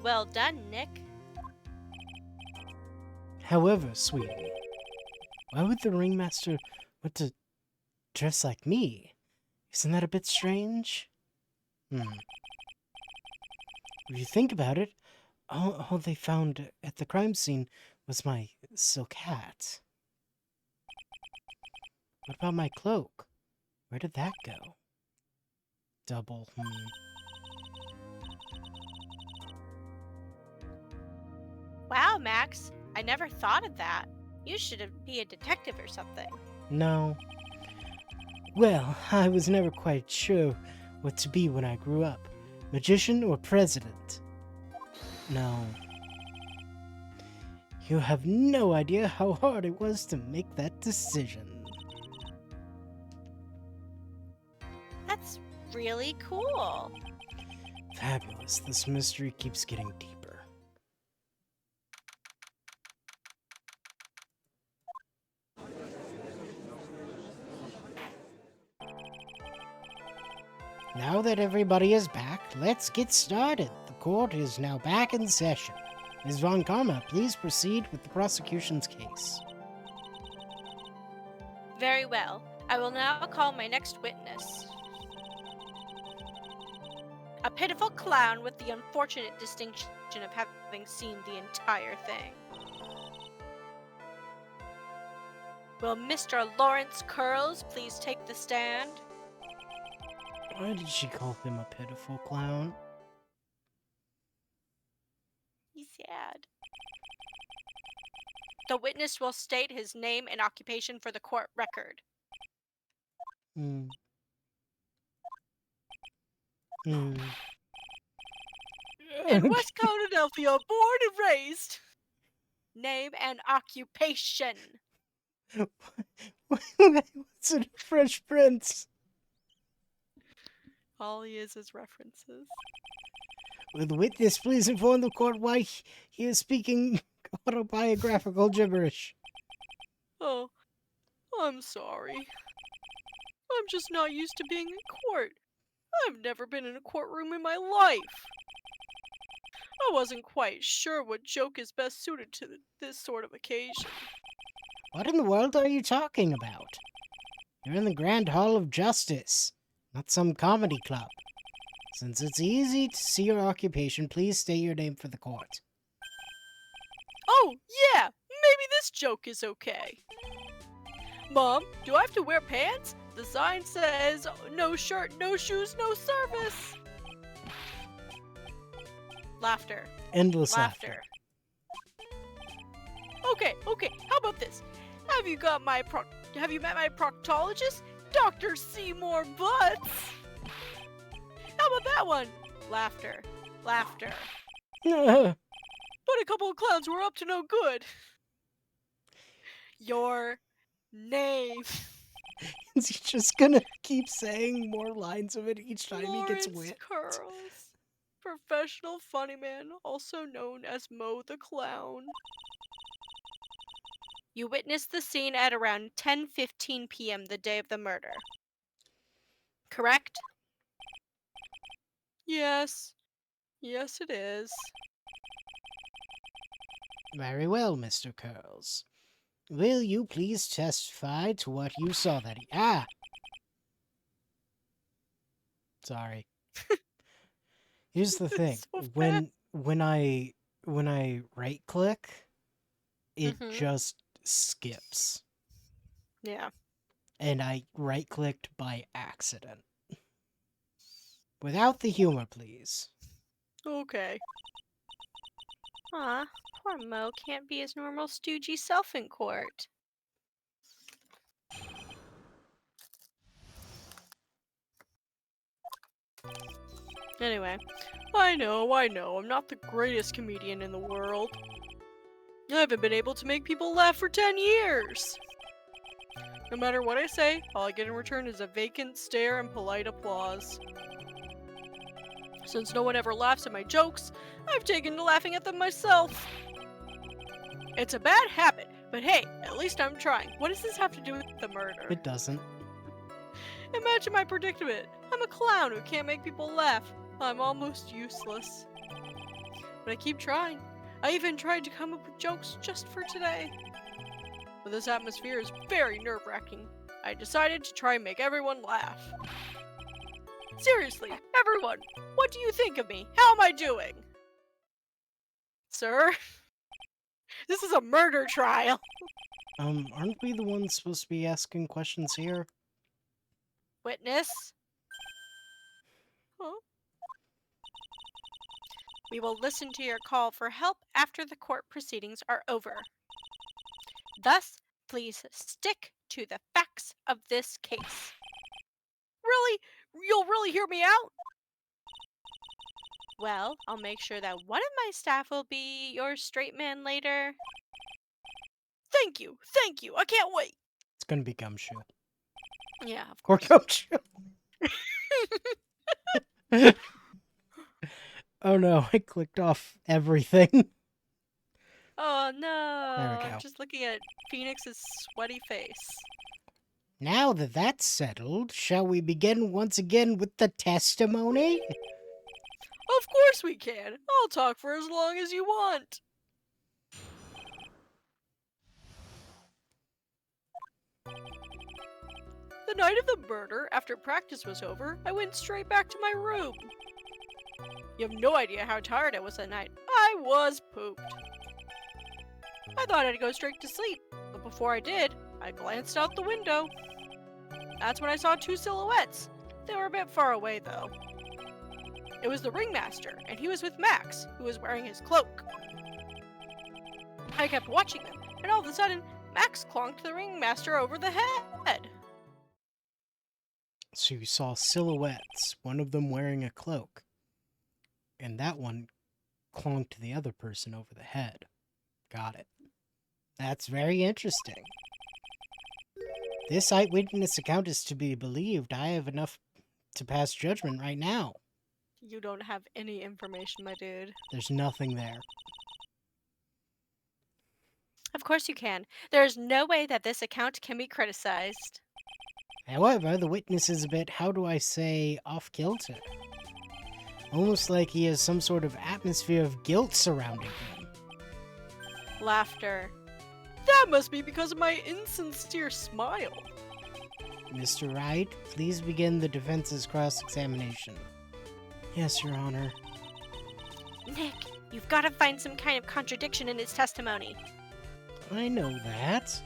Well done, Nick. However, sweetie, why would the ringmaster want to dress like me? Isn't that a bit strange? If you think about it, all they found at the crime scene was my silk hat. What about my cloak? Where did that go? Double, Wow, Max. I never thought of that. You should be a detective or something. No. Well, I was never quite sure what to be when I grew up. Magician or president? No. You have no idea how hard it was to make that decision. That's really cool. Fabulous. This mystery keeps getting deeper. Now that everybody is back, let's get started. The court is now back in session. Ms. Von Karma, please proceed with the prosecution's case. Very well. I will now call my next witness. A pitiful clown with the unfortunate distinction of having seen the entire thing. Will Mr. Lawrence Curls please take the stand? Why did she call him a pitiful clown? He's sad. The witness will state his name and occupation for the court record. In West Philadelphia, born and raised. Name and occupation. What's in Fresh Prince? All he is references. Will the witness please inform the court why he is speaking autobiographical gibberish? Oh, I'm sorry. I'm just not used to being in court. I've never been in a courtroom in my life. I wasn't quite sure what joke is best suited to this sort of occasion. What in the world are you talking about? You're in the Grand Hall of Justice, not some comedy club. Since it's easy to see your occupation, please state your name for the court. Oh, yeah, maybe this joke is okay. Mom, do I have to wear pants? The sign says, no shirt, no shoes, no service. Laughter. Endless laughter. Okay, how about this? Have you met my proctologist, Dr. Seymour Butts? How about that one? Laughter. But a couple of clowns were up to no good. Your name. Is he just gonna keep saying more lines of it each time he gets Lawrence whipped? Curls. Professional funny man, also known as Mo the Clown. You witnessed the scene at around 10:15 p.m. the day of the murder. Correct? Yes. Yes, it is. Very well, Mr. Curls. Will you please testify to what you saw that Sorry. Here's the thing. So when I right click, it Mhm. just skips. Yeah. And I right clicked by accident. Without the humor, please. Okay. Aw, poor Mo can't be his normal stoogey self in court. Anyway, I know, I'm not the greatest comedian in the world. I haven't been able to make people laugh for 10 years. No matter what I say, all I get in return is a vacant stare and polite applause. Since no one ever laughs at my jokes, I've taken to laughing at them myself. It's a bad habit, but hey, at least I'm trying. What does this have to do with the murder? It doesn't. Imagine my predicament. I'm a clown who can't make people laugh. I'm almost useless. But I keep trying. I even tried to come up with jokes just for today. But this atmosphere is very nerve-wracking. I decided to try and make everyone laugh. Seriously, everyone, what do you think of me? How am I doing? Sir? This is a murder trial. Aren't we the ones supposed to be asking questions here? Witness? Huh? We will listen to your call for help after the court proceedings are over. Thus, please stick to the facts of this case. Really? You'll really hear me out? Well, I'll make sure that one of my staff will be your straight man later. Thank you! Thank you! I can't wait! It's gonna be Gumshoe. Yeah, of Or course. Gumshoe. Oh no, I clicked off everything. Oh no! There we go. I'm just looking at Phoenix's sweaty face. Now that that's settled, shall we begin once again with the testimony? Of course we can! I'll talk for as long as you want! The night of the murder, after practice was over, I went straight back to my room. You have no idea how tired I was that night. I was pooped. I thought I'd go straight to sleep, but before I did, I glanced out the window. That's when I saw two silhouettes. They were a bit far away, though. It was the ringmaster, and he was with Max, who was wearing his cloak. I kept watching them, and all of a sudden, Max clonked the ringmaster over the head. So you saw silhouettes, one of them wearing a cloak, and that one clonked the other person over the head. Got it. That's very interesting. This eyewitness account is to be believed. I have enough to pass judgment right now. You don't have any information, my dude. There's nothing there. Of course you can. There is no way that this account can be criticized. However, the witness is a bit, how do I say, off-kilter. Almost like he has some sort of atmosphere of guilt surrounding him. Laughter. That must be because of my insincere smile. Mr. Wright, please begin the defense's cross-examination. Yes, Your Honor. Nick, you've got to find some kind of contradiction in his testimony. I know that.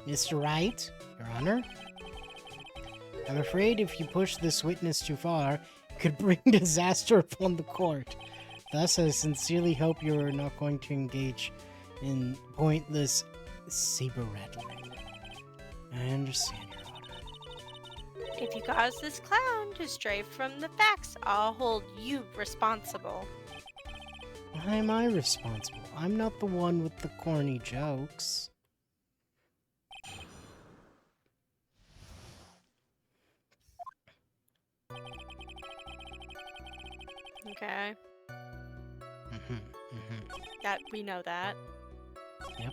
Mr. Wright, Your Honor. I'm afraid if you push this witness too far, it could bring disaster upon the court. Thus, I sincerely hope you are not going to engage in pointless saber-rattling. I understand, Your Honor. If you cause this clown to stray from the facts, I'll hold you responsible. Why am I responsible? I'm not the one with the corny jokes. Okay. That we know that. Yep.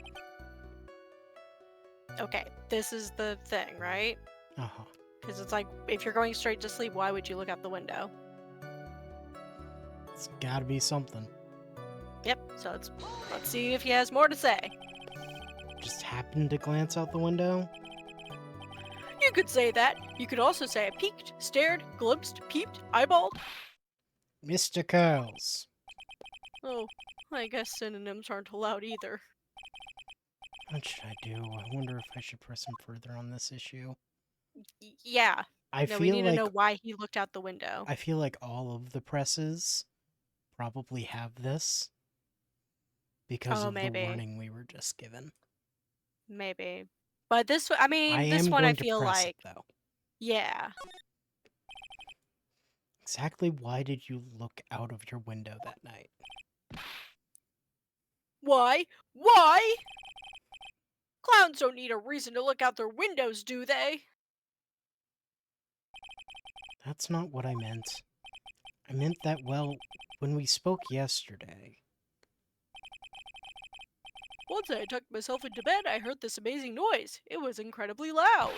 Okay, this is the thing, right? Uh-huh. Because it's like, if you're going straight to sleep, why would you look out the window? It's gotta be something. Yep, so let's see if he has more to say. Just happened to glance out the window? You could say that. You could also say I peeked, stared, glimpsed, peeped, eyeballed. Mr. Curls. Oh, I guess synonyms aren't allowed either. What should I do? I wonder if I should press him further on this issue. Yeah. I No, feel we need to like know why he looked out the window. I feel like all of the presses probably have this. because Oh, of the maybe. warning we were just given. Maybe. But this one, I mean, I this am one I going to feel press like, it, though. yeah. Exactly why did you look out of your window that night? Why? Why? Clowns don't need a reason to look out their windows, do they? That's not what I meant. I meant that, well, when we spoke yesterday... Once I tucked myself into bed, I heard this amazing noise. It was incredibly loud.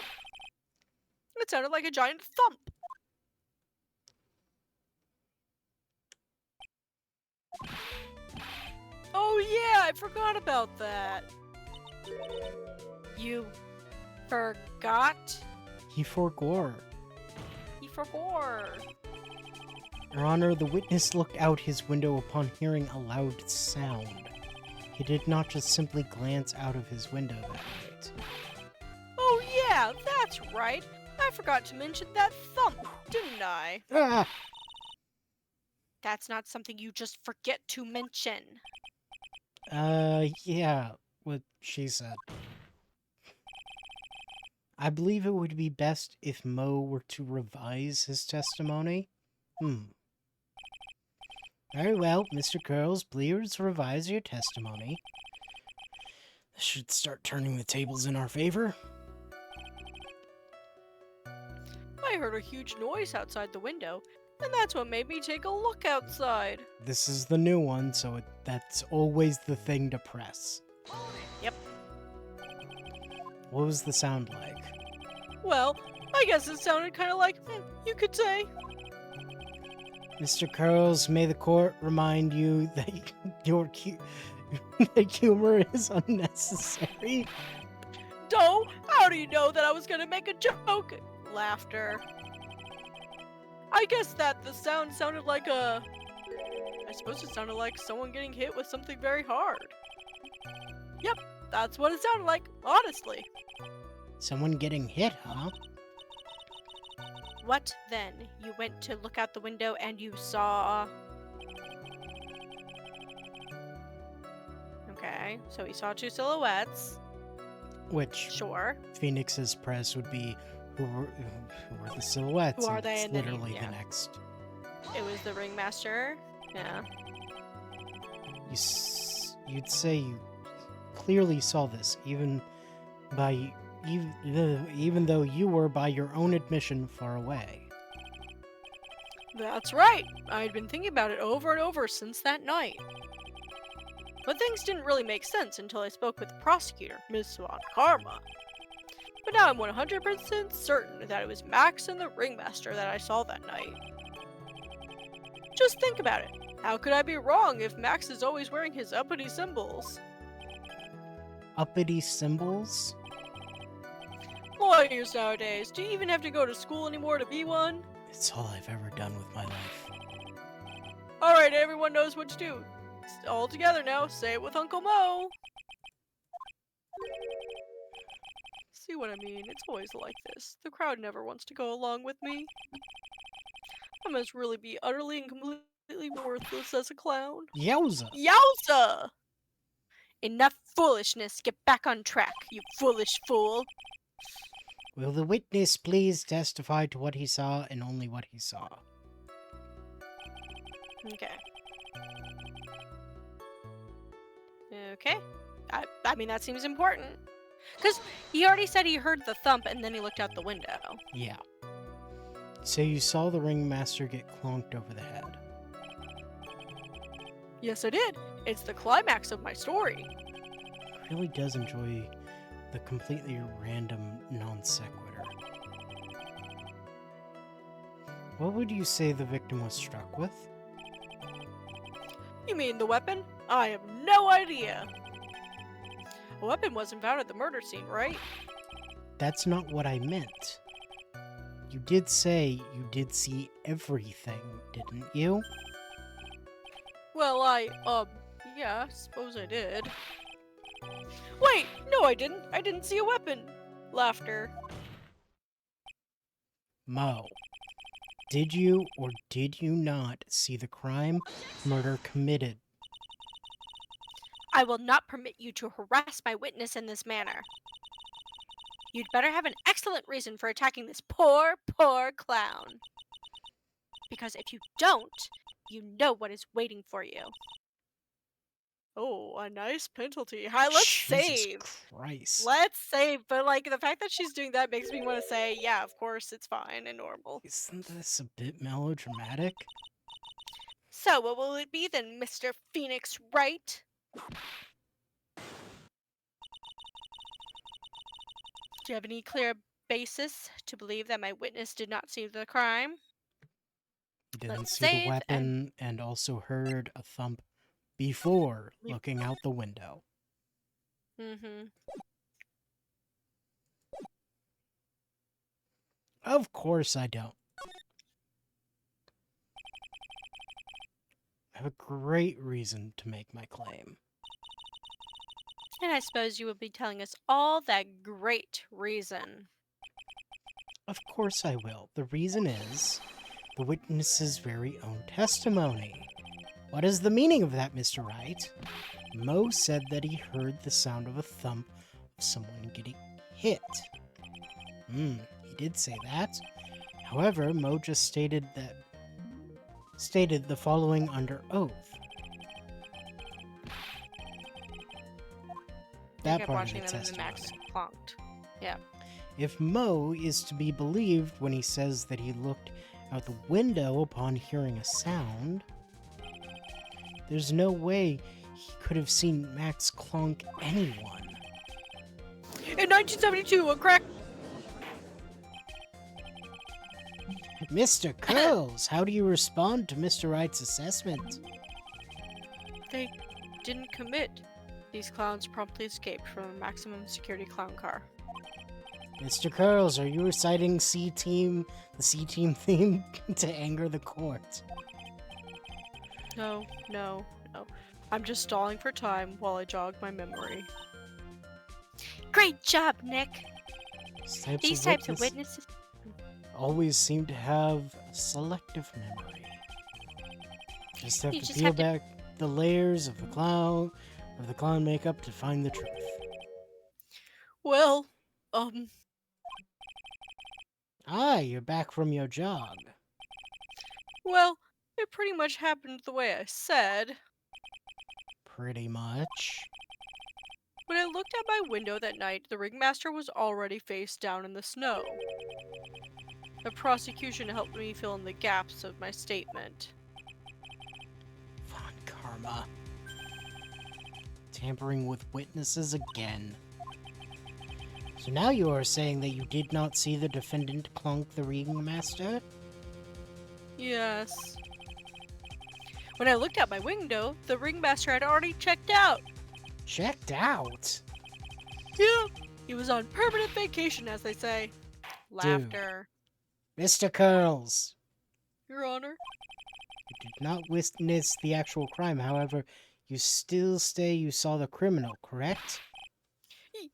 It sounded like a giant thump. Oh yeah, I forgot about that. You forgot? He forgore. He forgot. Your Honor, the witness looked out his window upon hearing a loud sound. He did not just simply glance out of his window that night. Oh yeah, that's right. I forgot to mention that thump, didn't I? Ah! That's not something you just forget to mention. Yeah, what she said. I believe it would be best if Mo were to revise his testimony. Very well, Mr. Curls, please revise your testimony. This should start turning the tables in our favor. I heard a huge noise outside the window, and that's what made me take a look outside. This is the new one, so that's always the thing to press. Yep. What was the sound like? Well, I guess it sounded kind of like, you could say. Mr. Curls, may the court remind you that your that humor is unnecessary. Doe, how do you know that I was gonna make a joke? Laughter. I guess that the sound sounded like I suppose it sounded like someone getting hit with something very hard. Yep, that's what it sounded like, honestly. Someone getting hit, huh? What then? You went to look out the window and you saw... Okay, so he saw two silhouettes. Which Sure. Phoenix's press would be who were the silhouettes? Who are and they? it's And then literally yeah. the next. It was the ringmaster. Yeah. You'd say you clearly saw this, even though you were, by your own admission, far away. That's right. I'd been thinking about it over and over since that night. But things didn't really make sense until I spoke with the prosecutor, Miss Von Karma. But now I'm 100% certain that it was Max and the ringmaster that I saw that night. Just think about it. How could I be wrong if Max is always wearing his uppity symbols? Uppity symbols? Lawyers nowadays, do you even have to go to school anymore to be one? It's all I've ever done with my life. Alright, everyone knows what to do. All together now, say it with Uncle Mo. See what I mean? It's always like this. The crowd never wants to go along with me. I must really be utterly and completely worthless as a clown. Yowza! Yowza! Enough foolishness. Get back on track, you foolish fool. Will the witness please testify to what he saw and only what he saw? Okay. Okay. I mean, that seems important. Because he already said he heard the thump and then he looked out the window. Yeah. So you saw the ringmaster get clonked over the head. Yes, I did. It's the climax of my story. Really does enjoy the completely random non sequitur. What would you say the victim was struck with? You mean the weapon? I have no idea. A weapon wasn't found at the murder scene, right? That's not what I meant. You did say you did see everything, didn't you? Well, yeah, I suppose I did. Wait, no I didn't. I didn't see a weapon. Laughter. Mo, did you or did you not see the crime, murder committed? I will not permit you to harass my witness in this manner. You'd better have an excellent reason for attacking this poor, poor clown. Because if you don't, you know what is waiting for you. Oh, a nice penalty. Hi, let's Jesus save. Christ. Let's save. But, like, the fact that she's doing that makes me want to say, yeah, of course, it's fine and normal. Isn't this a bit melodramatic? So, what will it be then, Mr. Phoenix Wright? Do you have any clear basis to believe that my witness did not see the crime? He didn't Let's see the save weapon and also heard a thump before We- looking out the window. Mm-hmm. Of course I don't. I have a great reason to make my claim. And I suppose you will be telling us all that great reason. Of course I will. The reason is the witness's very own testimony. What is the meaning of that, Mr. Wright? Mo said that he heard the sound of a thump of someone getting hit. He did say that. However, Mo just stated the following under oath. I That kept part of watching the them and the Max testimony. clonked. Yeah. If Mo is to be believed when he says that he looked out the window upon hearing a sound, there's no way he could have seen Max clonk anyone. In 1972, a crack. Mr. Curls, how do you respond to Mr. Wright's assessment? They didn't commit. These clowns promptly escaped from a maximum security clown car. Mr. Curls, are you reciting the C-Team theme to anger the court? No, no, no. I'm just stalling for time while I jog my memory. Great job, Nick! These types of witnesses always seem to have a selective memory. Just have You to just peel have to- back the layers of the clown makeup to find the truth. Well, Ah, you're back from your jog. well, it pretty much happened the way I said. Pretty much. When I looked out my window that night, the ringmaster was already face down in the snow. The prosecution helped me fill in the gaps of my statement. Von Karma. Tampering with witnesses again. So now you are saying that you did not see the defendant clunk the ringmaster? Yes. When I looked out my window, the ringmaster had already checked out. Checked out? Yeah, he was on permanent vacation, as they say. Laughter. Mr. Curls. Your Honor? You did not witness the actual crime, however, you still say you saw the criminal, correct?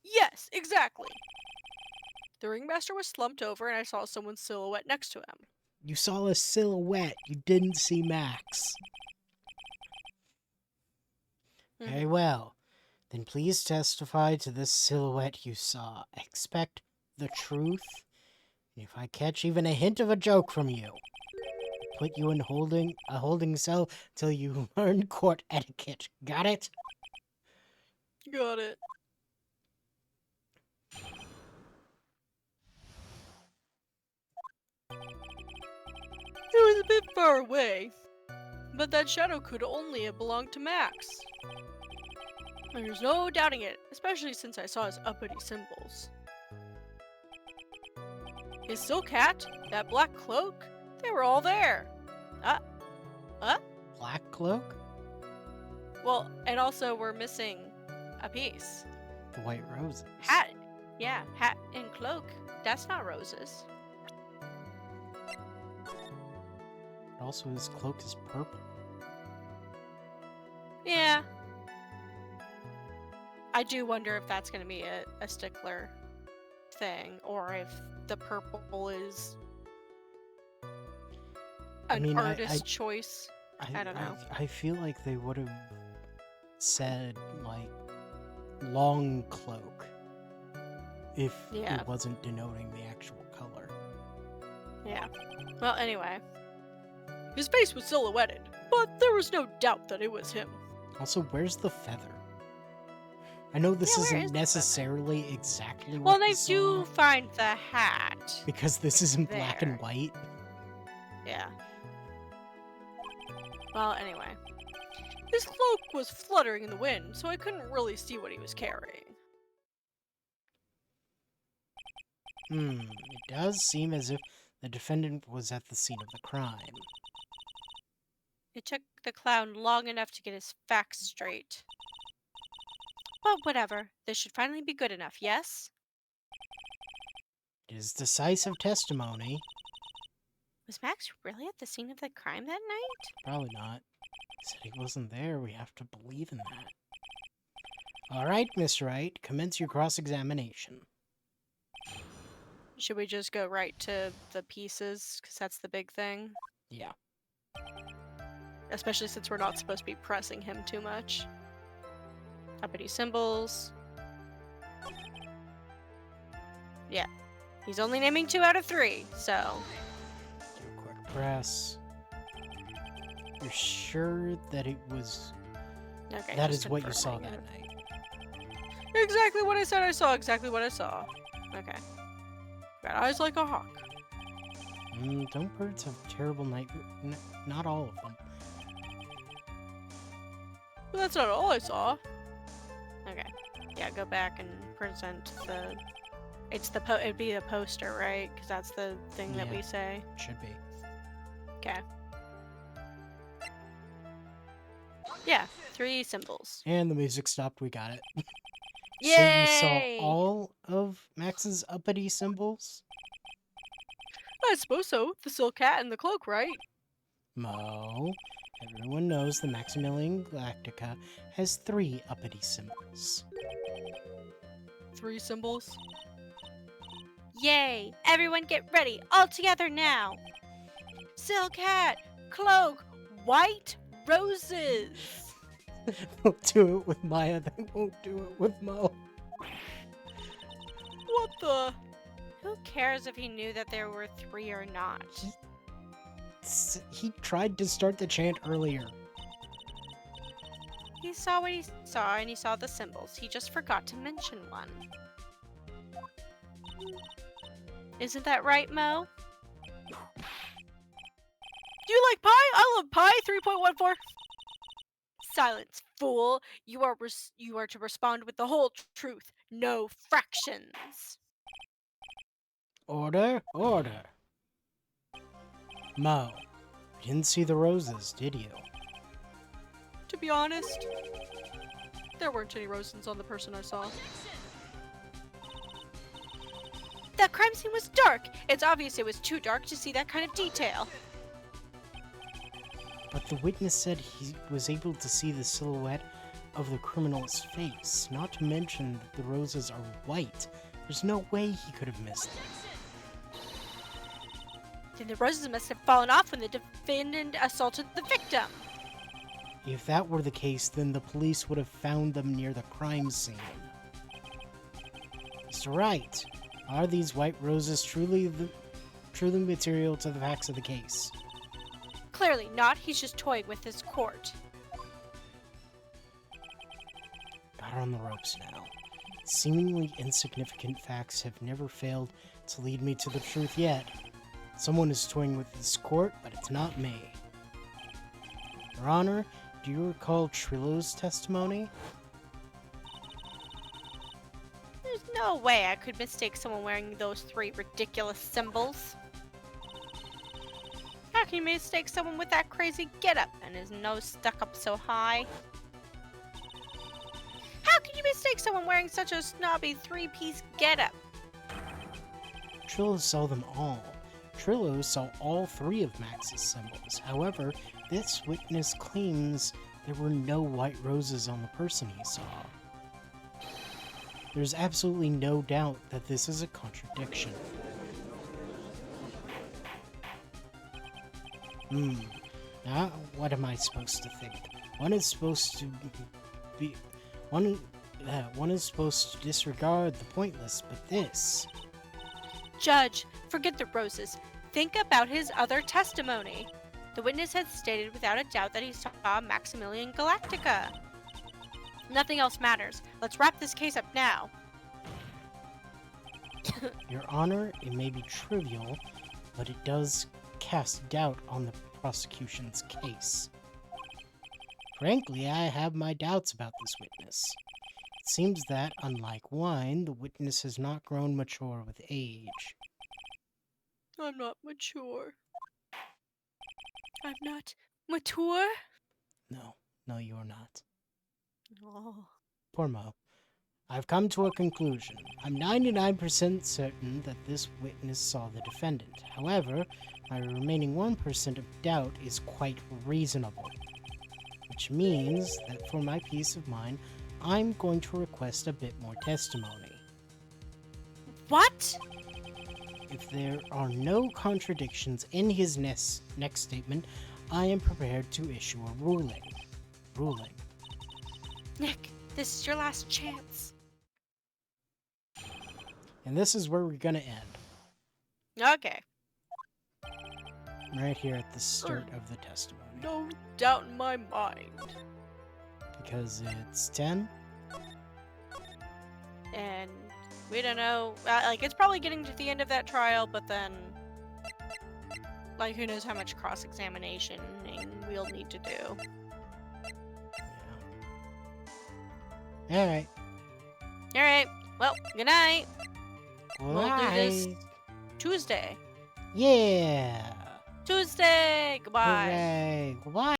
Yes, exactly. The ringmaster was slumped over and I saw someone's silhouette next to him. You saw a silhouette, you didn't see Max. Very well. Then please testify to this silhouette you saw. Expect the truth. If I catch even a hint of a joke from you, I'll put you in a holding cell till you learn court etiquette. Got it? Got it. It was a bit far away, but that shadow could only have belonged to Max. There's no doubting it, especially since I saw his uppity symbols. His silk hat, that black cloak, they were all there. Black cloak? Well, and also we're missing a piece. The white roses. Hat. Yeah, hat and cloak. That's not roses. Also, his cloak is purple. Yeah. I do wonder if that's going to be a stickler thing, or if the purple is an artist choice. I don't know. I feel like they would have said, like, long cloak. If Yeah. it wasn't denoting the actual color. Yeah. Well, anyway. His face was silhouetted, but there was no doubt that it was him. Also, where's the feather? I know this Yeah, where is isn't the feather? necessarily exactly Well, what we they do saw, find the hat. because this isn't black and there. white. Yeah. Well, anyway. His cloak was fluttering in the wind, so I couldn't really see what he was carrying. It does seem as if the defendant was at the scene of the crime. It took the clown long enough to get his facts straight. But whatever. This should finally be good enough, yes? It is decisive testimony. Was Max really at the scene of the crime that night? Probably not. He said he wasn't there. We have to believe in that. All right, Miss Wright, commence your cross-examination. Should we just go right to the pieces? Because that's the big thing. Yeah. Especially since we're not supposed to be pressing him too much. Uppity symbols. Yeah. He's only naming 2 out of 3, so... Do a quick press. You're sure that it was... Okay, that just is what you saw confirming that it. night. Exactly what I said I saw, exactly what I saw. Okay. Got eyes like a hawk. Don't birds have terrible night... not all of them. But that's not all I saw. Okay. Yeah, go back and present the... it'd be the poster, right? Because that's the thing that Yeah. we say. Should be. Okay. Yeah, 3 symbols. And the music stopped, we got it. Yay! So you saw all of Max's uppity symbols? I suppose so. The silk hat and the cloak, right? Mo, everyone knows the Maximilian Galactica has 3 uppity symbols. 3 symbols. Yay! Everyone get ready, all together now! Silk hat, cloak, white roses! They'll do it with Maya, they won't do it with Mo. What the? Who cares if he knew that there were 3 or not? He tried to start the chant earlier. He saw what he saw and he saw the symbols. He just forgot to mention one. Isn't that right, Mo? Do you like pie? I love pie. 3.14. Silence, fool. You are to respond with the whole truth, no fractions. Order, order. Mo, you didn't see the roses, did you? To be honest, there weren't any roses on the person I saw. That crime scene was dark. It's obvious it was too dark to see that kind of detail. But the witness said he was able to see the silhouette of the criminal's face, not to mention that the roses are white. There's no way he could have missed them. Then the roses must have fallen off when the defendant assaulted the victim. If that were the case, then the police would have found them near the crime scene. Mr. Wright, are these white roses truly material to the facts of the case? Clearly not. He's just toying with his court. Got her on the ropes now. Seemingly insignificant facts have never failed to lead me to the truth yet. Someone is toying with this court, but it's not me. Your Honor, do you recall Trillo's testimony? There's no way I could mistake someone wearing those 3 ridiculous symbols. How can you mistake someone with that crazy getup and his nose stuck up so high? How can you mistake someone wearing such a snobby 3-piece getup? Trillo saw them all. Trillo saw all 3 of Max's symbols. However, this witness claims there were no white roses on the person he saw. There's absolutely no doubt that this is a contradiction. Now what am I supposed to think? One is supposed to one is supposed to disregard the pointless, but this. Judge, forget the roses. Think about his other testimony. The witness has stated without a doubt that he saw Maximilian Galactica. Nothing else matters. Let's wrap this case up now. Your Honor, it may be trivial, but it does cast doubt on the prosecution's case. Frankly, I have my doubts about this witness. It seems that, unlike wine, the witness has not grown mature with age. I'm not mature. I'm not mature? No, you're not. Oh. Poor Mo. I've come to a conclusion. I'm 99% certain that this witness saw the defendant. However, my remaining 1% of doubt is quite reasonable. Which means that for my peace of mind, I'm going to request a bit more testimony. What? If there are no contradictions in his next statement, I am prepared to issue a ruling. Nick, this is your last chance. And this is where we're gonna end. Okay. Right here at the start of the testimony. No doubt in my mind. Because it's 10? And we don't know. Like, it's probably getting to the end of that trial, but then, like, who knows how much cross-examination we'll need to do. Yeah. Alright. Alright, well, good night. We'll do this Alright. Tuesday. Yeah! Tuesday! Goodbye. Hooray! Goodbye!